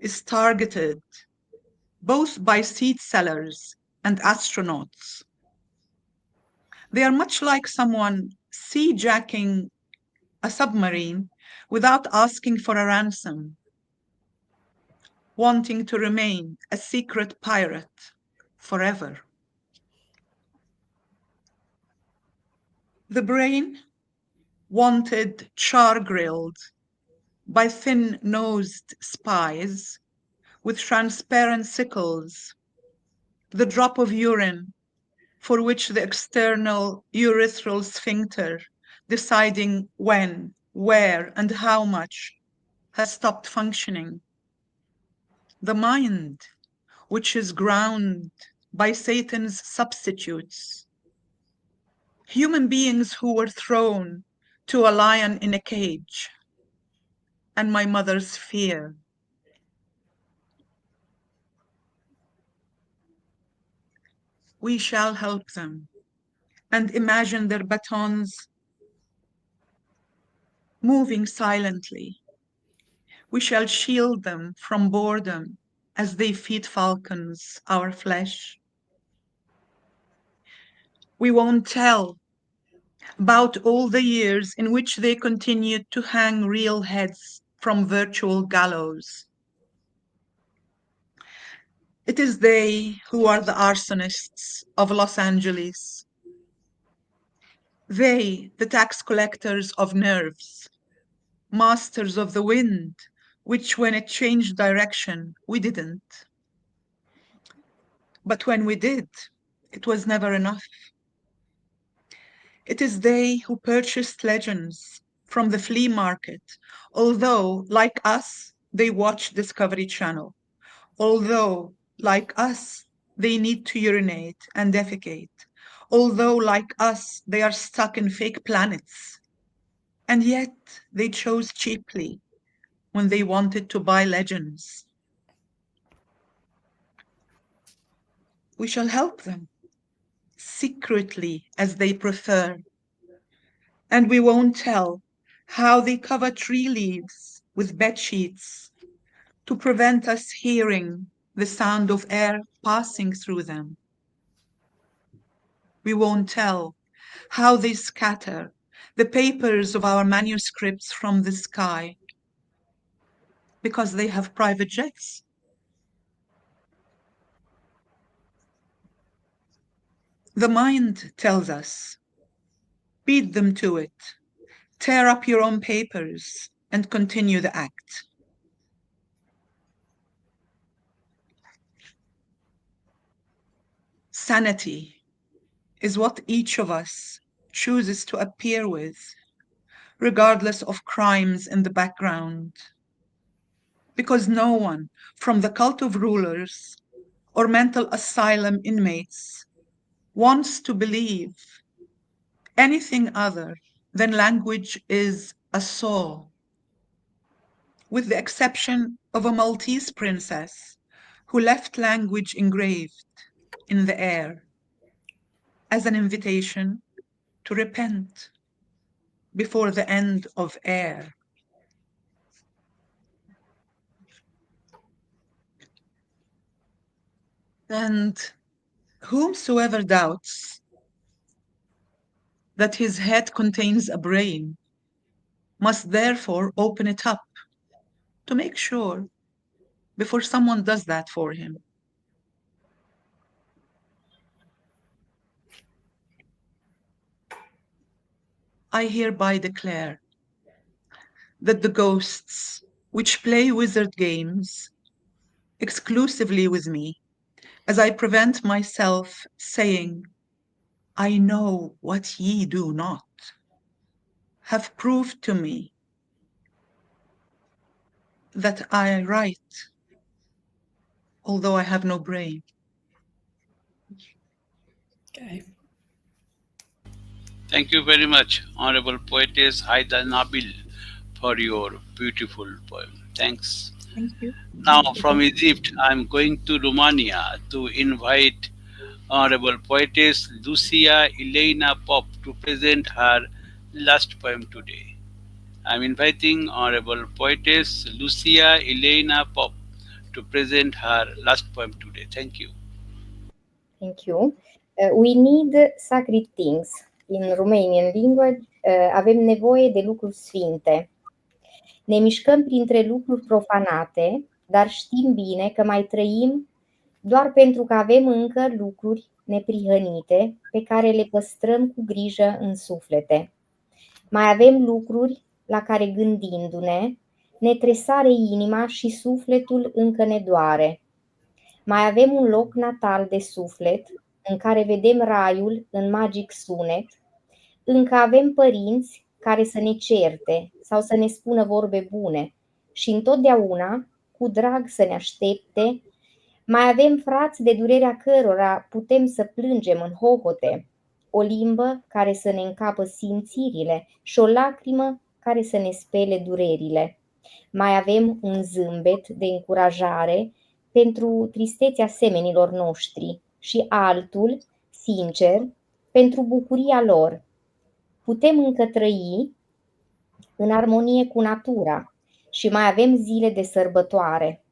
is targeted both by seed sellers and astronauts. They are much like someone sea-jacking a submarine without asking for a ransom, wanting to remain a secret pirate forever. The brain wanted char-grilled by thin-nosed spies with transparent sickles, the drop of urine for which the external urethral sphincter, deciding when, where, and how much, has stopped functioning. The mind, which is ground by Satan's substitutes, human beings who were thrown to a lion in a cage, and my mother's fear. We shall help them and imagine their batons moving silently. We shall shield them from boredom as they feed falcons our flesh. We won't tell about all the years in which they continued to hang real heads from virtual gallows. It is they who are the arsonists of Los Angeles. They, the tax collectors of nerves, masters of the wind, which when it changed direction, we didn't. But when we did, it was never enough. It is they who purchased legends from the flea market, although, like us, they watch Discovery Channel. Although, like us, they need to urinate and defecate. Although, like us, they are stuck in fake planets. And yet, they chose cheaply when they wanted to buy legends. We shall help them, secretly as they prefer. And we won't tell how they cover tree leaves with bed sheets to prevent us hearing the sound of air passing through them. We won't tell how they scatter the papers of our manuscripts from the sky because they have private jets. The mind tells us, beat them to it, tear up your own papers, and continue the act. Sanity is what each of us chooses to appear with, regardless of crimes in the background. Because no one from the cult of rulers or mental asylum inmates wants to believe anything other than language is a saw, with the exception of a Maltese princess who left language engraved in the air as an invitation to repent before the end of air. And whomsoever doubts that his head contains a brain must therefore open it up to make sure before someone does that for him. I hereby declare that the ghosts which play wizard games exclusively with me, as I prevent myself saying I know what ye do not, have proved to me that I write, although I have no brain. Okay. Thank you very much, Honorable Poetess Haida Nabil, for your beautiful poem. Thanks. Thank you. Now, from Egypt, I'm going to Romania to invite Honorable Poetess Lucia Ileana Pop to present her last poem today. I'm inviting Honorable Poetess Lucia Ileana Pop to present her last poem today. Thank you. Thank you. We need sacred things. In Romanian language, avem nevoie de lucruri sfinte. Ne mișcăm printre lucruri profanate, dar știm bine că mai trăim doar pentru că avem încă lucruri neprihănite pe care le păstrăm cu grijă în suflete. Mai avem lucruri la care gândindu-ne, ne tresare inima și sufletul încă ne doare. Mai avem un loc natal de suflet, în care vedem raiul în magic sunet, încă avem părinți care să ne certe sau să ne spună vorbe bune și întotdeauna cu drag să ne aștepte. Mai avem frați de durerea cărora putem să plângem în hohote, o limbă care să ne încapă simțirile și o lacrimă care să ne spele durerile. Mai avem un zâmbet de încurajare pentru tristețea semenilor noștri și altul, sincer, pentru bucuria lor. Putem încă trăi în armonie cu natura și mai avem zile de sărbătoare.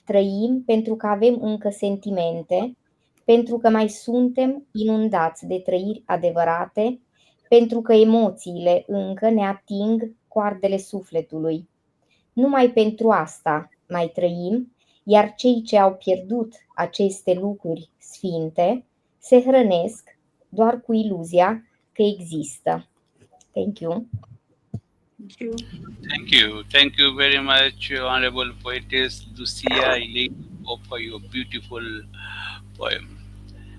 Trăim pentru că avem încă sentimente, pentru că mai suntem inundați de trăiri adevărate, pentru că emoțiile încă ne ating coardele sufletului. Numai pentru asta mai trăim, iar cei ce au pierdut aceste lucruri sfinte se hrănesc doar cu iluzia că există. Thank you. Thank you. Thank you. Thank you very much, Honorable Poetess Lucia Ileana Pop, for your beautiful poem.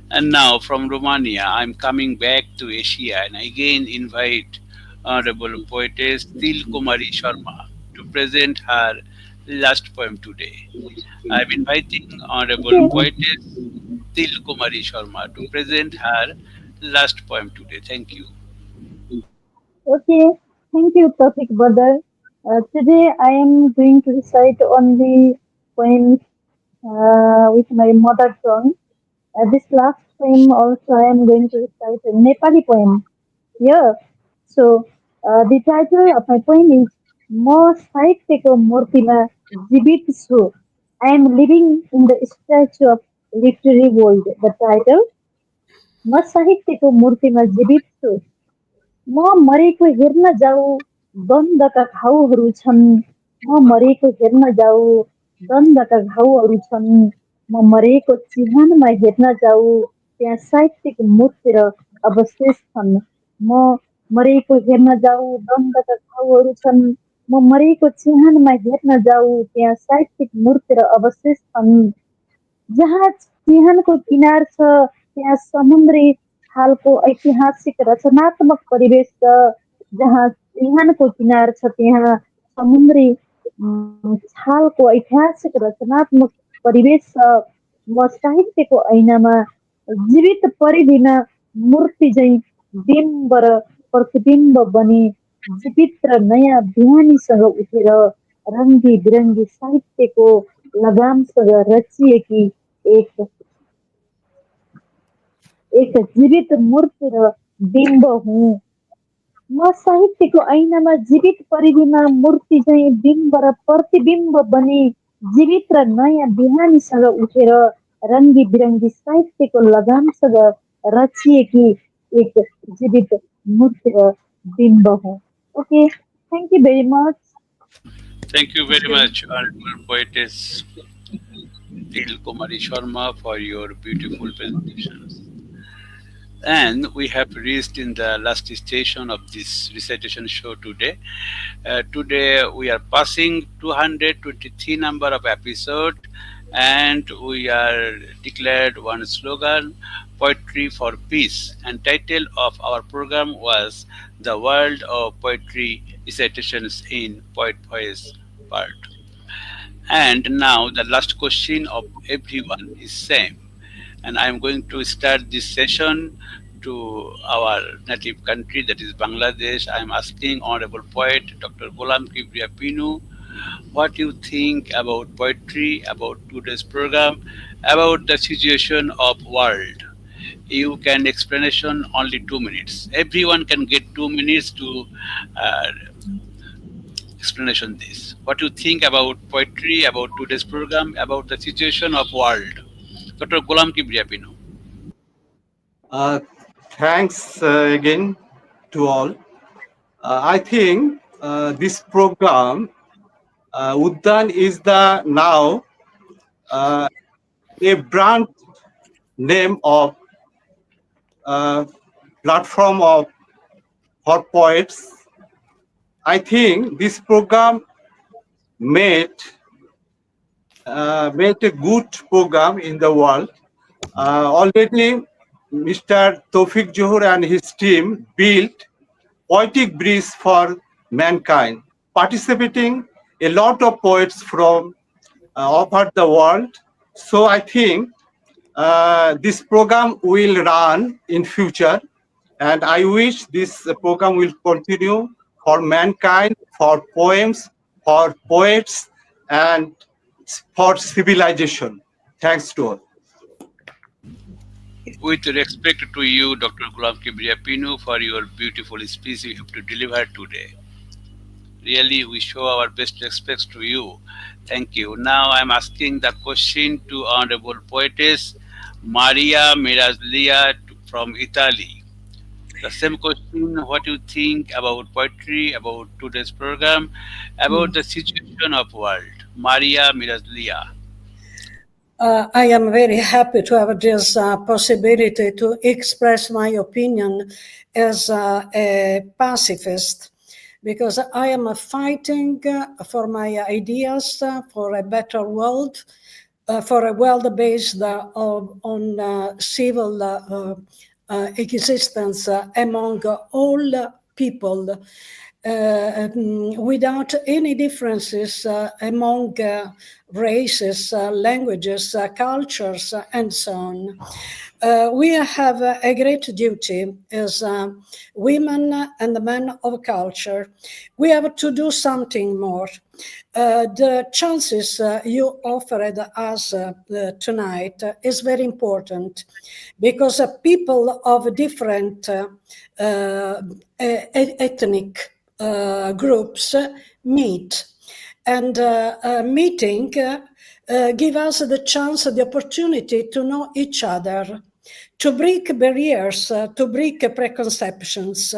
And now, from Romania, I'm coming back to Asia and again invite Honorable Poetess Kumari Sharma to present her last poem today. I'm inviting Honorable Poetess Kumari Sharma to present her last poem today. Thank you. Okay, thank you, Toufiq brother. Today I am going to recite only poems with my mother tongue. This last poem also I am going to recite a Nepali poem. Yeah. So the title of my poem is "म साहित्यको मूर्तिमा जीवित छु." I am living in the statue of literary world. The title "म साहित्यको मूर्तिमा जीवित छु." म मरेको हेर्न जाऊ द्वन्द्वका घाउहरू छन्। म मरेको हेर्न जाऊ द्वन्द्वका घाउहरू छन्। म मरेको चिहानमा हेर्न जाऊ त्यहाँ साहित्यिक मूर्ति र अवशेष छन्। म मरेको हेर्न जाऊ द्वन्द्वका घाउहरू छन्। म मरेको चिहानमा हेर्न जाऊ त्यहाँ साहित्यिक मूर्ति र अवशेष छन्। जहाँ चिहानको किनार छ त्यहाँ समुद्री खालको ऐतिहासिक रचनात्मक परिवेश छ। जहाँ चिहानको किनार छ त्यहाँ समुद्री छालको ऐतिहासिक रचनात्मक परिवेश छ। म साहित्यको ऐनामा जीवित परिदिन मूर्ति झैँ बिम्ब र प्रतिबिम्ब बनी जीवित र नयाँ बिहानीसँग उठेर रङ्गी बिरङ्गी साहित्यको लगामसँग रचिएकी एक एक जीवित मूर्ति र बिम्ब हुँ। म साहित्यको ऐनामा जीवित परिदिन मूर्ति झैँ बिम्ब र प्रतिबिम्ब बनी जीवित र नयाँ बिहानीसँग उठेर रङ्गी बिरङ्गी साहित्यको लगामसँग रचिएकी एक जीवित मूर्ति र बिम्ब हुँ। Okay, thank you very much. Thank you very much, Honorable Poetess Kumari Sharma, for your beautiful presentations. And we have reached in the last station of this recitation show today. Today we are passing 223 number of episode, and we are declared one slogan, Poetry for Peace, and title of our program was The World of Poetry Recitations in Poet Voice Part. And now the last question of everyone is same. And I am going to start this session to our native country, that is Bangladesh. I am asking Honorable Poet Dr. Golam Kibria Pinu what you think about poetry, about today's program, about the situation of world. You can explanation only 2 minutes. Everyone can get 2 minutes to uh, explanation this. What you think about poetry, about today's program, about the situation of world. Dr. Golam Kibria Pinu. Uh, Thanks again to all. I think this program, Uddan, is the now uh, a brand name of platform of for poets. I think this program made made a good program in the world. Already, Mr. Toufiq Zohur and his team built poetic bridge for mankind, participating a lot of poets from over the world. So I think this program will run in future, and I wish this program will continue for mankind, for poems, for poets, and for civilization. Thanks to all. With respect to you, Dr. Golam Kibria Pinu, for your beautiful speech you have to deliver today. Really, we show our best respects to you. Thank you. Now I'm asking the question to Honorable Poetess Maria Miraglia from Italy. The same question, what you think about poetry, about today's program, about the situation of world. Maria Miraglia. I am very happy to have this possibility to express my opinion as a pacifist because I am fighting for my ideas, for a better world, for a world based on civil existence among all people without any differences among races, languages, cultures, and so on. We have a great duty as women and men of culture. We have to do something more. The chances you offered us tonight is very important because people of different ethnic groups meet, and meeting give us the chance, the opportunity to know each other, to break barriers, to break preconceptions.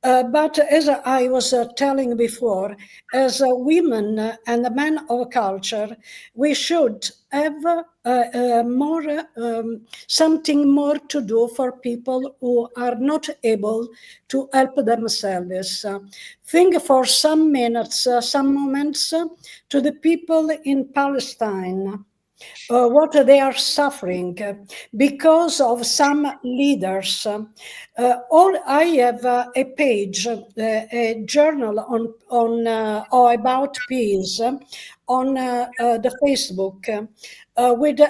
But as I was telling before, as women and men of culture, we should have more something more to do for people who are not able to help themselves. Think for some minutes, some moments to the people in Palestine. What they are suffering because of some leaders. All I have a page, a journal or about peace on the Facebook with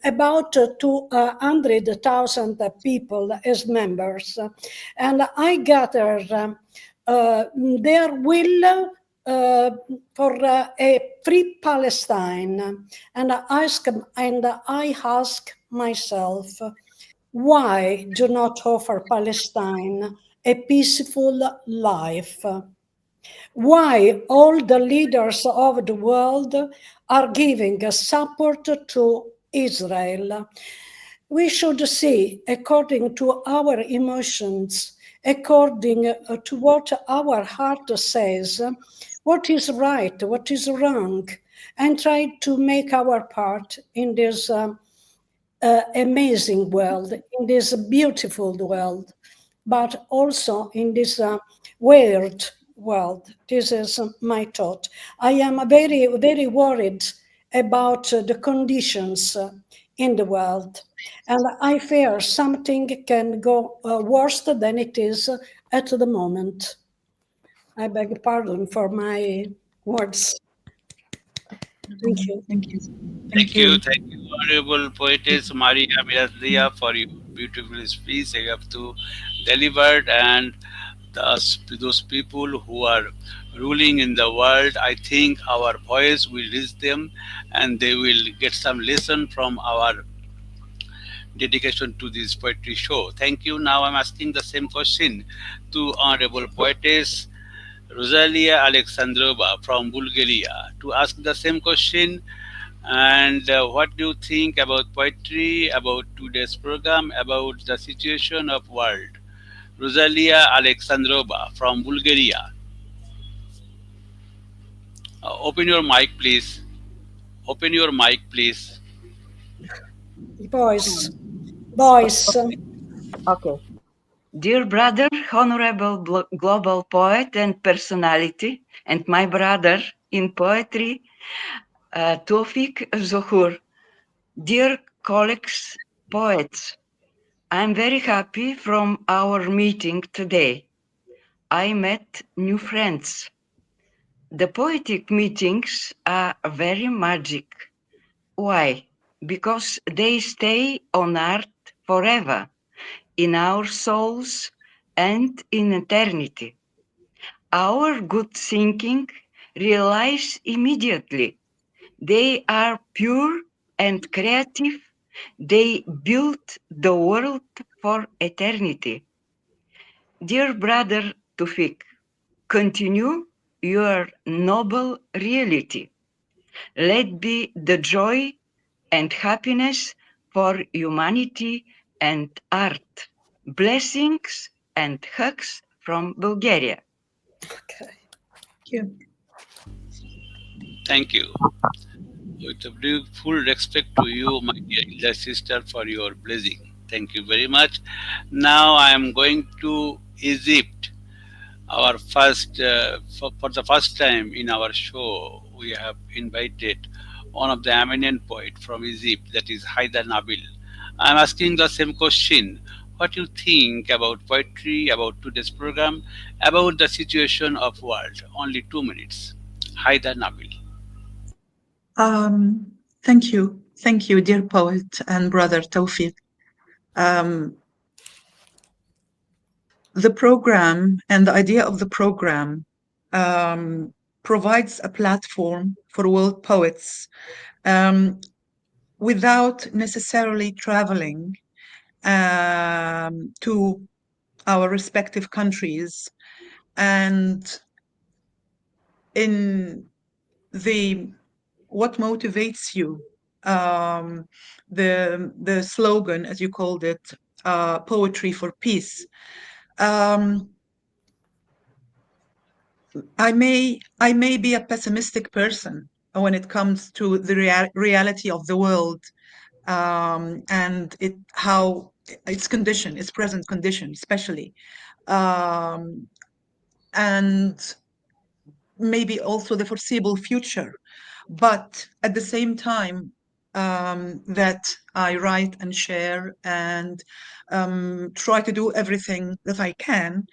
about 200,000 people as members, and I gather their will for a free Palestine, and I ask myself, why do not offer Palestine a peaceful life? Why all the leaders of the world are giving support to Israel? We should see, according to our emotions, according to what our heart says, what is right, what is wrong, and try to make our part in this amazing world, in this beautiful world, but also in this weird world. This is my thought. I am very, very worried about the conditions in the world. And I fear something can go worse than it is at the moment. I beg pardon for my words. Thank you. Thank you. Thank you, Honorable Poetess Maria Miraglia, for your beautiful speech you have to delivered, and those people who are ruling in the world, I think our voice will reach them, and they will get some lesson from our dedication to this poetry show. Thank you. Now I'm asking the same question to Honorable Poetess Rozalia Aleksandrova from Bulgaria to ask the same question. And what do you think about poetry, about today's program, about the situation of world? Rozalia Aleksandrova from Bulgaria. Open your mic, please. Open your mic, please. Voice. Voice. Okay. Dear brother, honorable global poet and personality, and my brother in poetry, Toufiq Zohur. Dear colleagues, poets, I'm very happy from our meeting today. I met new friends. The poetic meetings are very magic. Why? Because they stay on art forever, in our souls and in eternity. Our good thinking realize immediately. They are pure and creative. They build the world for eternity. Dear brother Toufiq, continue your noble reality. Let be the joy and happiness for humanity and art. Blessings and hugs from Bulgaria. Okay. Thank you. Thank you. With a full respect to you, my dear elder sister, for your blessing. Thank you very much. Now I am going to Egypt. Our first, for the first time in our show, we have invited one of the eminent poet from Egypt, that is Haida Nabil. I am asking the same question. What do you think about poetry, about today's program, about the situation of world? Only 2 minutes. Haida Nabil. Thank you. Thank you, dear poet and brother Tawfiq. The program and the idea of the program provides a platform for world poets without necessarily traveling to our respective countries. And in the what motivates you, the slogan, as you called it, poetry for peace. I may be a pessimistic person when it comes to the reality of the world, and how its condition, its present condition, especially, and maybe also the foreseeable future. But at the same time, that I write and share and try to do everything that I can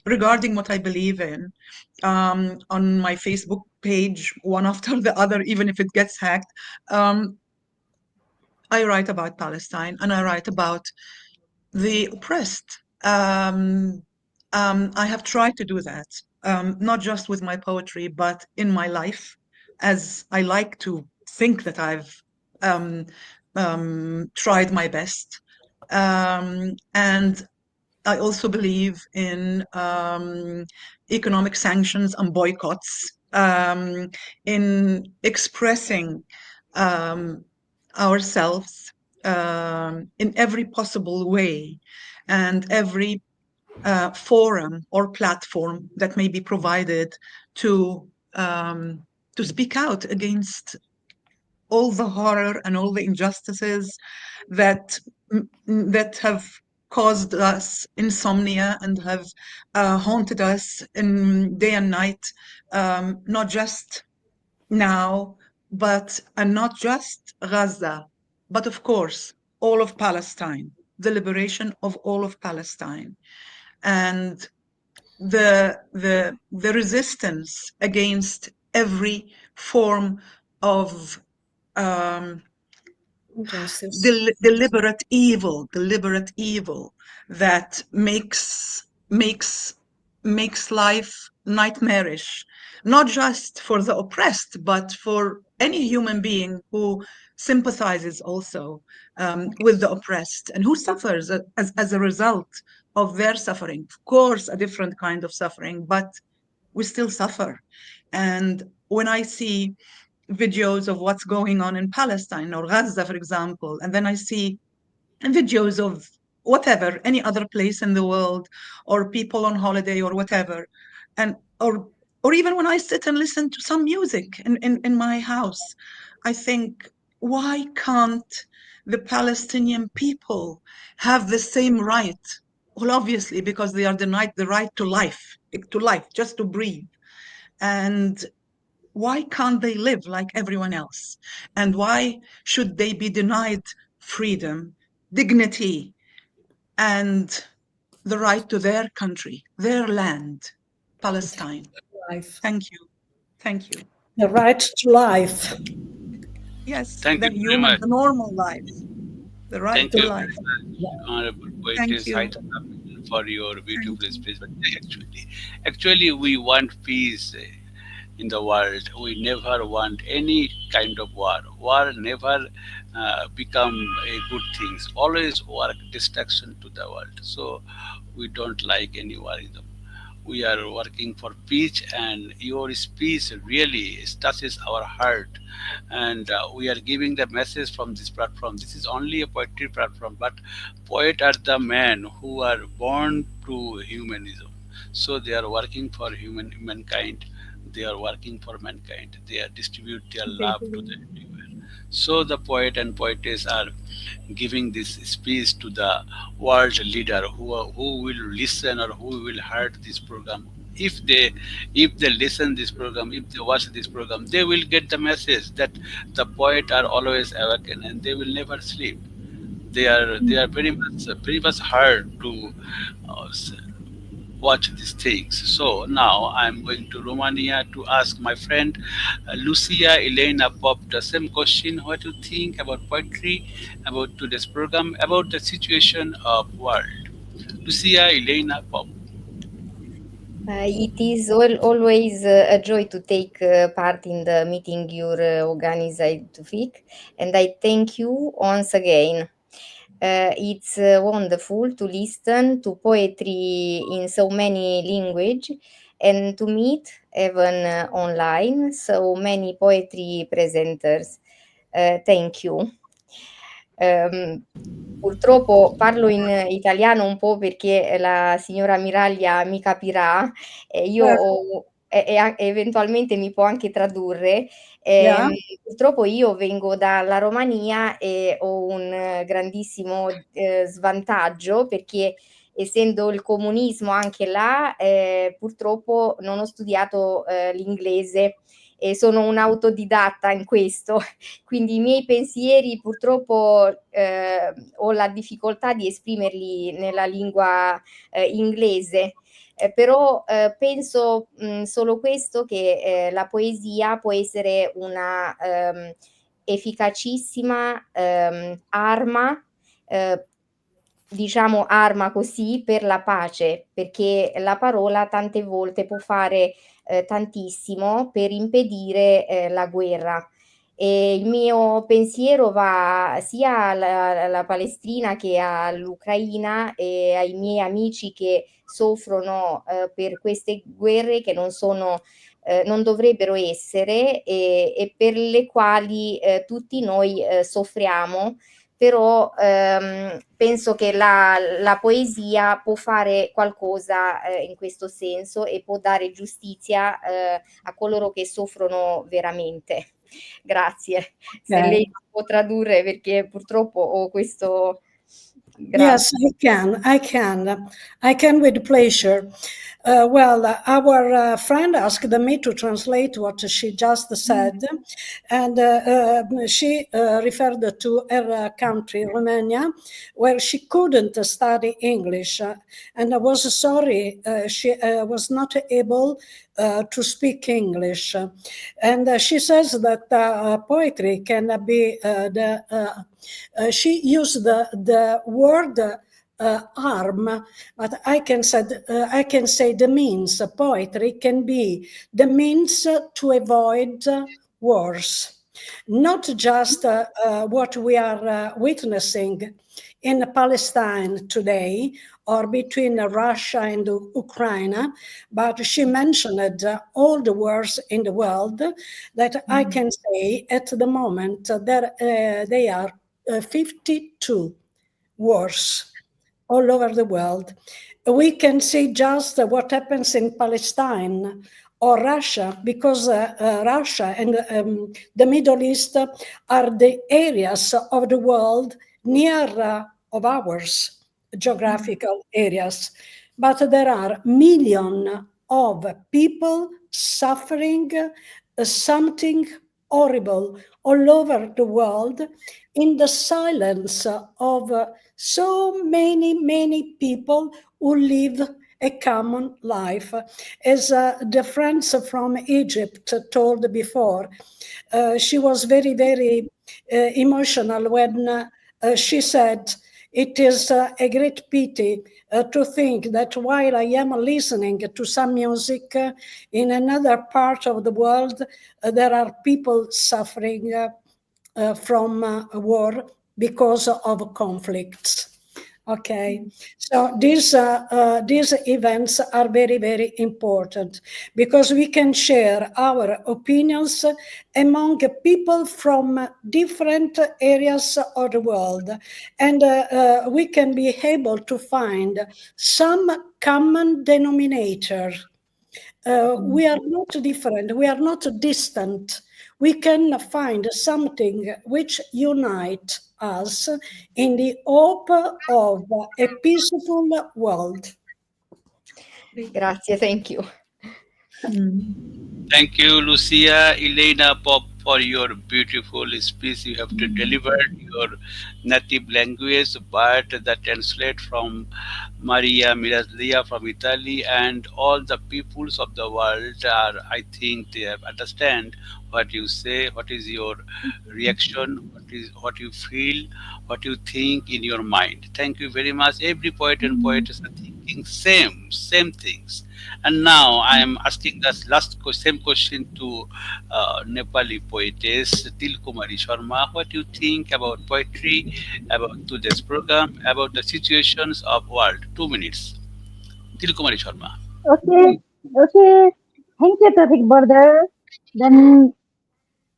regarding what I believe in on my Facebook page, one after the other, even if it gets hacked. I write about Palestine and I write about the oppressed. I have tried to do that, not just with my poetry, but in my life, as I like to think that I've tried my best. And I also believe in economic sanctions and boycotts, in expressing ourselves in every possible way, and every forum or platform that may be provided to speak out against all the horror and all the injustices that have caused us insomnia and have haunted us in day and night, not just now, and not just Gaza, but of course, all of Palestine, the liberation of all of Palestine, and the resistance against every form of Justice. deliberate evil that makes life nightmarish, not just for the oppressed, but for any human being who sympathizes also with the oppressed and who suffers as a result of their suffering. Of course, a different kind of suffering, but we still suffer. And when I see videos of what's going on in Palestine or Gaza, for example, and then I see videos of whatever, any other place in the world, or people on holiday or whatever, and or even when I sit and listen to some music in my house, I think, why can't the Palestinian people have the same right? Well, obviously, because they are denied the right to life, just to breathe. And why can't they live like everyone else? And why should they be denied freedom, dignity, and the right to their country, their land, Palestine? Life. Thank you. Thank you. The right to life. Yes, Thank the you very much. the normal life, the right Thank to you life. very much, Honorable Thank Poetess you. for your Thank beautiful you. speech. But actually, we want peace in the world. We never want any kind of war. War never become a good thing. Always work destruction to the world. So we don't like any war in the. We are working for peace, and your speech really touches our heart. And we are giving the message from this platform. This is only a poetry platform, but poet are the men who are born to humanism. So they are working for mankind. They are working for mankind. They are distribute their They love to the believe. everywhere. So the poet and poetess are giving this speech to the world leader who will listen or who will heard this program. If they listen this program, if they watch this program, they will get the message that the poet are always awakened and they will never sleep. They are very much hard to uh, watch these things. So now I'm going to Romania to ask my friend Lucia Ileana Pop the same question. What do you think about poetry, about today's program, about the situation of world? Lucia Ileana Pop. It is always a joy to take part in the meeting you organized, Tufik, and I thank you once again. It's wonderful to listen to poetry in so many language and to meet even online so many poetry presenters. Thank you. Ehm, Purtroppo parlo in italiano un po' perché la signora Miraglia mi capirà e eventualmente mi può anche tradurre. Yeah. Purtroppo io vengo dalla Romania e ho un grandissimo, svantaggio perché essendo il comunismo anche là, purtroppo non ho studiato, l'inglese e sono un'autodidatta in questo. Quindi i miei pensieri purtroppo ho la difficoltà di esprimerli nella lingua inglese. Però penso solo questo che la poesia può essere una efficacissima arma, diciamo arma così per la pace, perché la parola tante volte può fare tantissimo per impedire la guerra. E il mio pensiero va sia alla Palestina che all'Ucraina e ai miei amici che soffrono per queste guerre che non dovrebbero essere e per le quali tutti noi soffriamo, però penso che la poesia può fare qualcosa in questo senso e può dare giustizia a coloro che soffrono veramente. Grazie. Se lei può tradurre perché purtroppo ho questo Yes, Grazie. I can. I can. I can with pleasure. Our friend asked me to translate what she just said, and she referred to her country, Romania, where she couldn't study English, and I was sorry she was not able to speak English. And she says that poetry can be she used the word arm, but I can say the means. Poetry can be the means to avoid wars, not just what we are witnessing in Palestine today or between Russia and Ukraine, but she mentioned all the wars in the world that I can say at the moment they are 52 wars all over the world. We can see just what happens in Palestine or Russia, because Russia and the Middle East are the areas of the world near of ours, geographical areas. But there are millions of people suffering something horrible all over the world in the silence of so many people who live a common life. As the friends from Egypt told before, she was very emotional when she said, it is a great pity to think that while I am listening to some music in another part of the world, there are people suffering from war because of conflicts. Okay, so these events are very important because we can share our opinions among people from different areas of the world, and we can be able to find some common denominator. We are not different, we are not distant. We can find something which unites us in the hope of a peaceful world. Grazie, thank you. Thank you, Lucia, Ileana, Pop, for your beautiful speech. You have to deliver your native language, but that translate from Maria Miraglia from Italy, and all the peoples of the world are, I think, they have understand what you say, what is your reaction, what you feel, what you think in your mind. Thank you very much. Every poet and poetess are thinking same things. And now I am asking the same question to Nepali poetess Kumari Sharma. What do you think about poetry, about today's program, about the situations of world? 2 minutes. Kumari Sharma. Okay, okay. Thank you, Toufiq brother. Then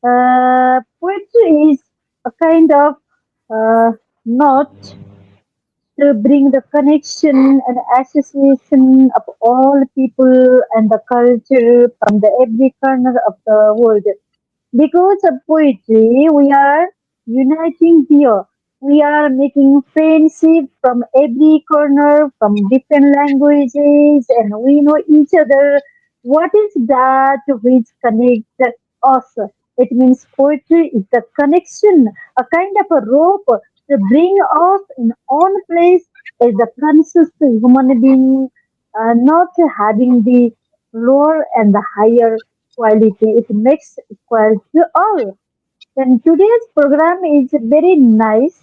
poetry is a kind of knot to bring the connection and association of all people and the culture from the every corner of the world. Because of poetry, we are uniting here. We are making friendship from every corner, from different languages, and we know each other. What is that which connects us? It means poetry is the connection, a kind of a rope to bring us in one place as a conscious human being, not having the lower and the higher quality. It makes equal to all. Then today's program is very nice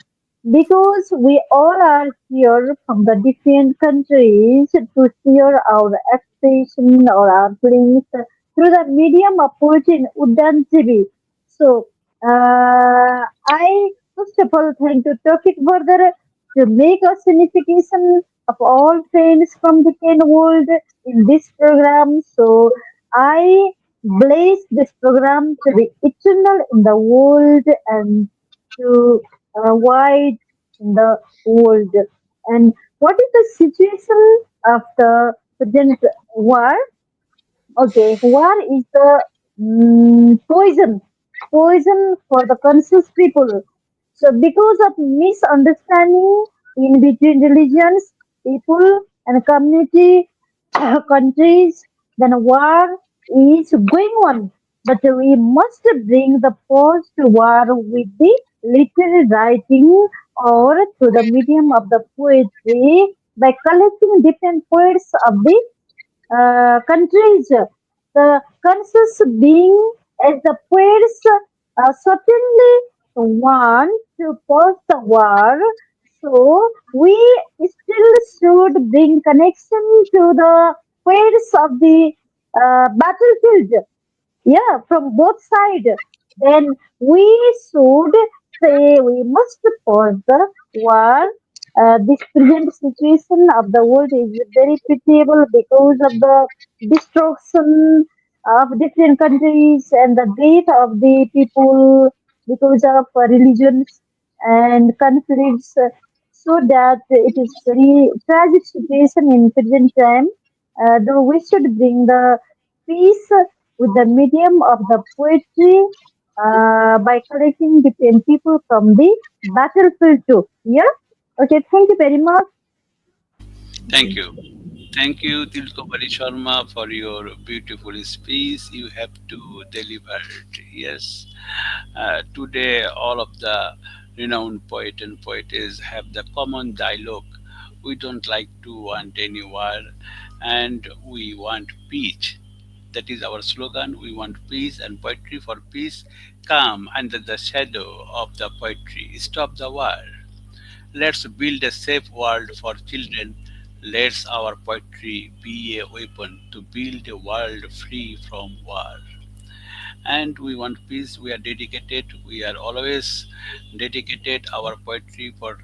because we all are here from the different countries to share our expression or our feelings through the medium of poetry in Uddan TV. So, I first of all thank to Tofik further to make a signification of all friends from the different world in this program. So, I bless this program to be eternal in the world and to wide in the world. And what is the situation of the present war? Okay, war is the poison, poison for the conscious people. So because of misunderstanding, in between religions, people, and community, countries. Then war is going on, but we must bring the pause to war with the literary writing or through the medium of the poetry by collecting different poets of the countries. The consensus being as the poets certainly want to pause the war, so we still should bring connection to the poets of the battlefield, yeah, from both sides. Then we should say we must pause the war. This present situation of the world is very pitiable because of the destruction of different countries and the death of the people because of religions and conflicts. So that it is very tragic situation in present time. Though we should bring the peace with the medium of the poetry by collecting different people from the battlefield too. Yeah. Okay. Thank you very much. Thank you. Thank you, Tilkumari Sharma, for your beautiful speech you have to deliver. Yes. Today, all of the renowned poet and poetess have the common dialogue. We don't like to want any war, and we want peace. That is our slogan. We want peace and poetry for peace. Come under the shadow of the poetry. Stop the war. Let's build a safe world for children. Let's our poetry be a weapon to build a world free from war. And we want peace. We are dedicated. We are always dedicated our poetry for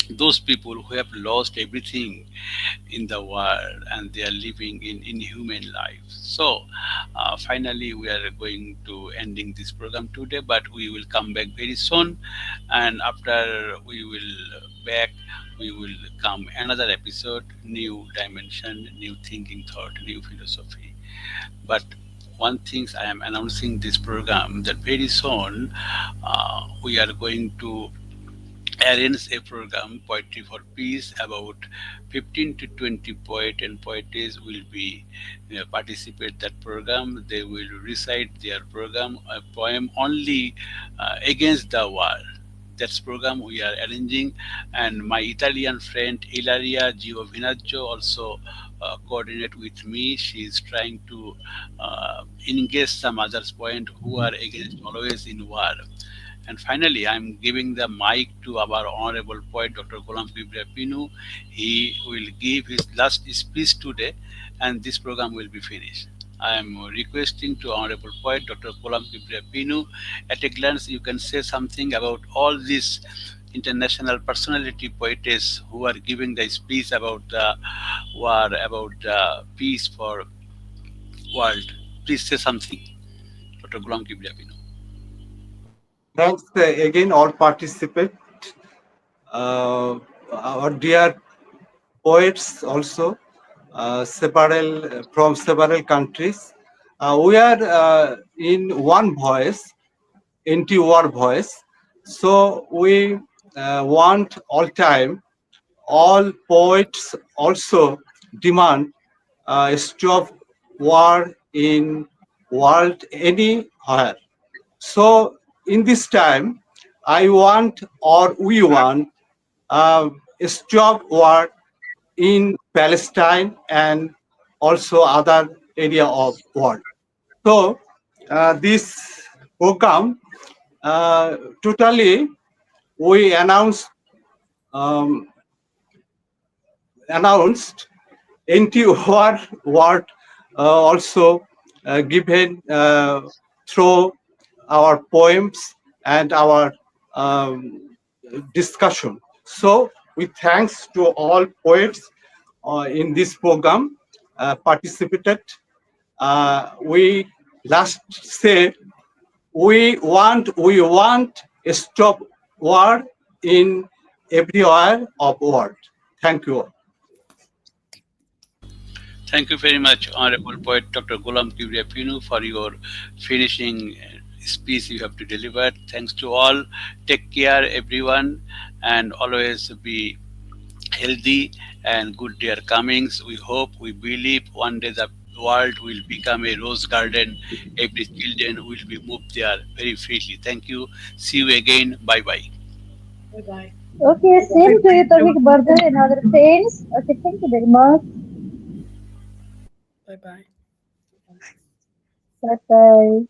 those people who have lost everything in the world and they are living in inhuman life. So finally we are going to ending this program today, but we will come back very soon, and after we will back we will come another episode, new dimension, new thinking thought, new philosophy. But one thing I am announcing this program that very soon we are going to arrange a program, Poetry for Peace. About 15 to 20 poet and poetess will be participate that program. They will recite their program, a poem only against the war. That's program we are arranging, and my Italian friend Ilaria Giovinaggio also coordinate with me. She is trying to engage some others point who are against always in war. And finally, I'm giving the mic to our honorable poet, Dr. Golam Kibria Pinu. He will give his last speech today, and this program will be finished. I am requesting to honorable poet, Dr. Golam Kibria Pinu. At a glance, you can say something about all these international personality poetess who are giving the speech about the war, about the peace for world. Please say something, Dr. Golam Kibria Pinu. Thanks again, all participants, our dear poets also, several from several countries. We are in one voice, anti-war voice. So we want all time, all poets also demand stop war in world anywhere. So in this time, I want or we want stop war in Palestine and also other area of world. So this program totally we um, announced anti-war word also given through our poems and our discussion. So we thanks to all poets in this program participated. We last say we want a stop war in everywhere of world. Thank you. Thank you very much, Honorable Poet Dr. Golam Kibria Pinu, for your finishing speech you have to deliver. Thanks to all. Take care, everyone, and always be healthy and good dear comings. We hope, we believe one day the world will become a rose garden. Every children will be moved there very freely. Thank you. See you again. Bye bye. Bye-bye. Okay, same to you, Tawfiq brother and other friends. Okay, thank you very much. Bye-bye. Bye bye.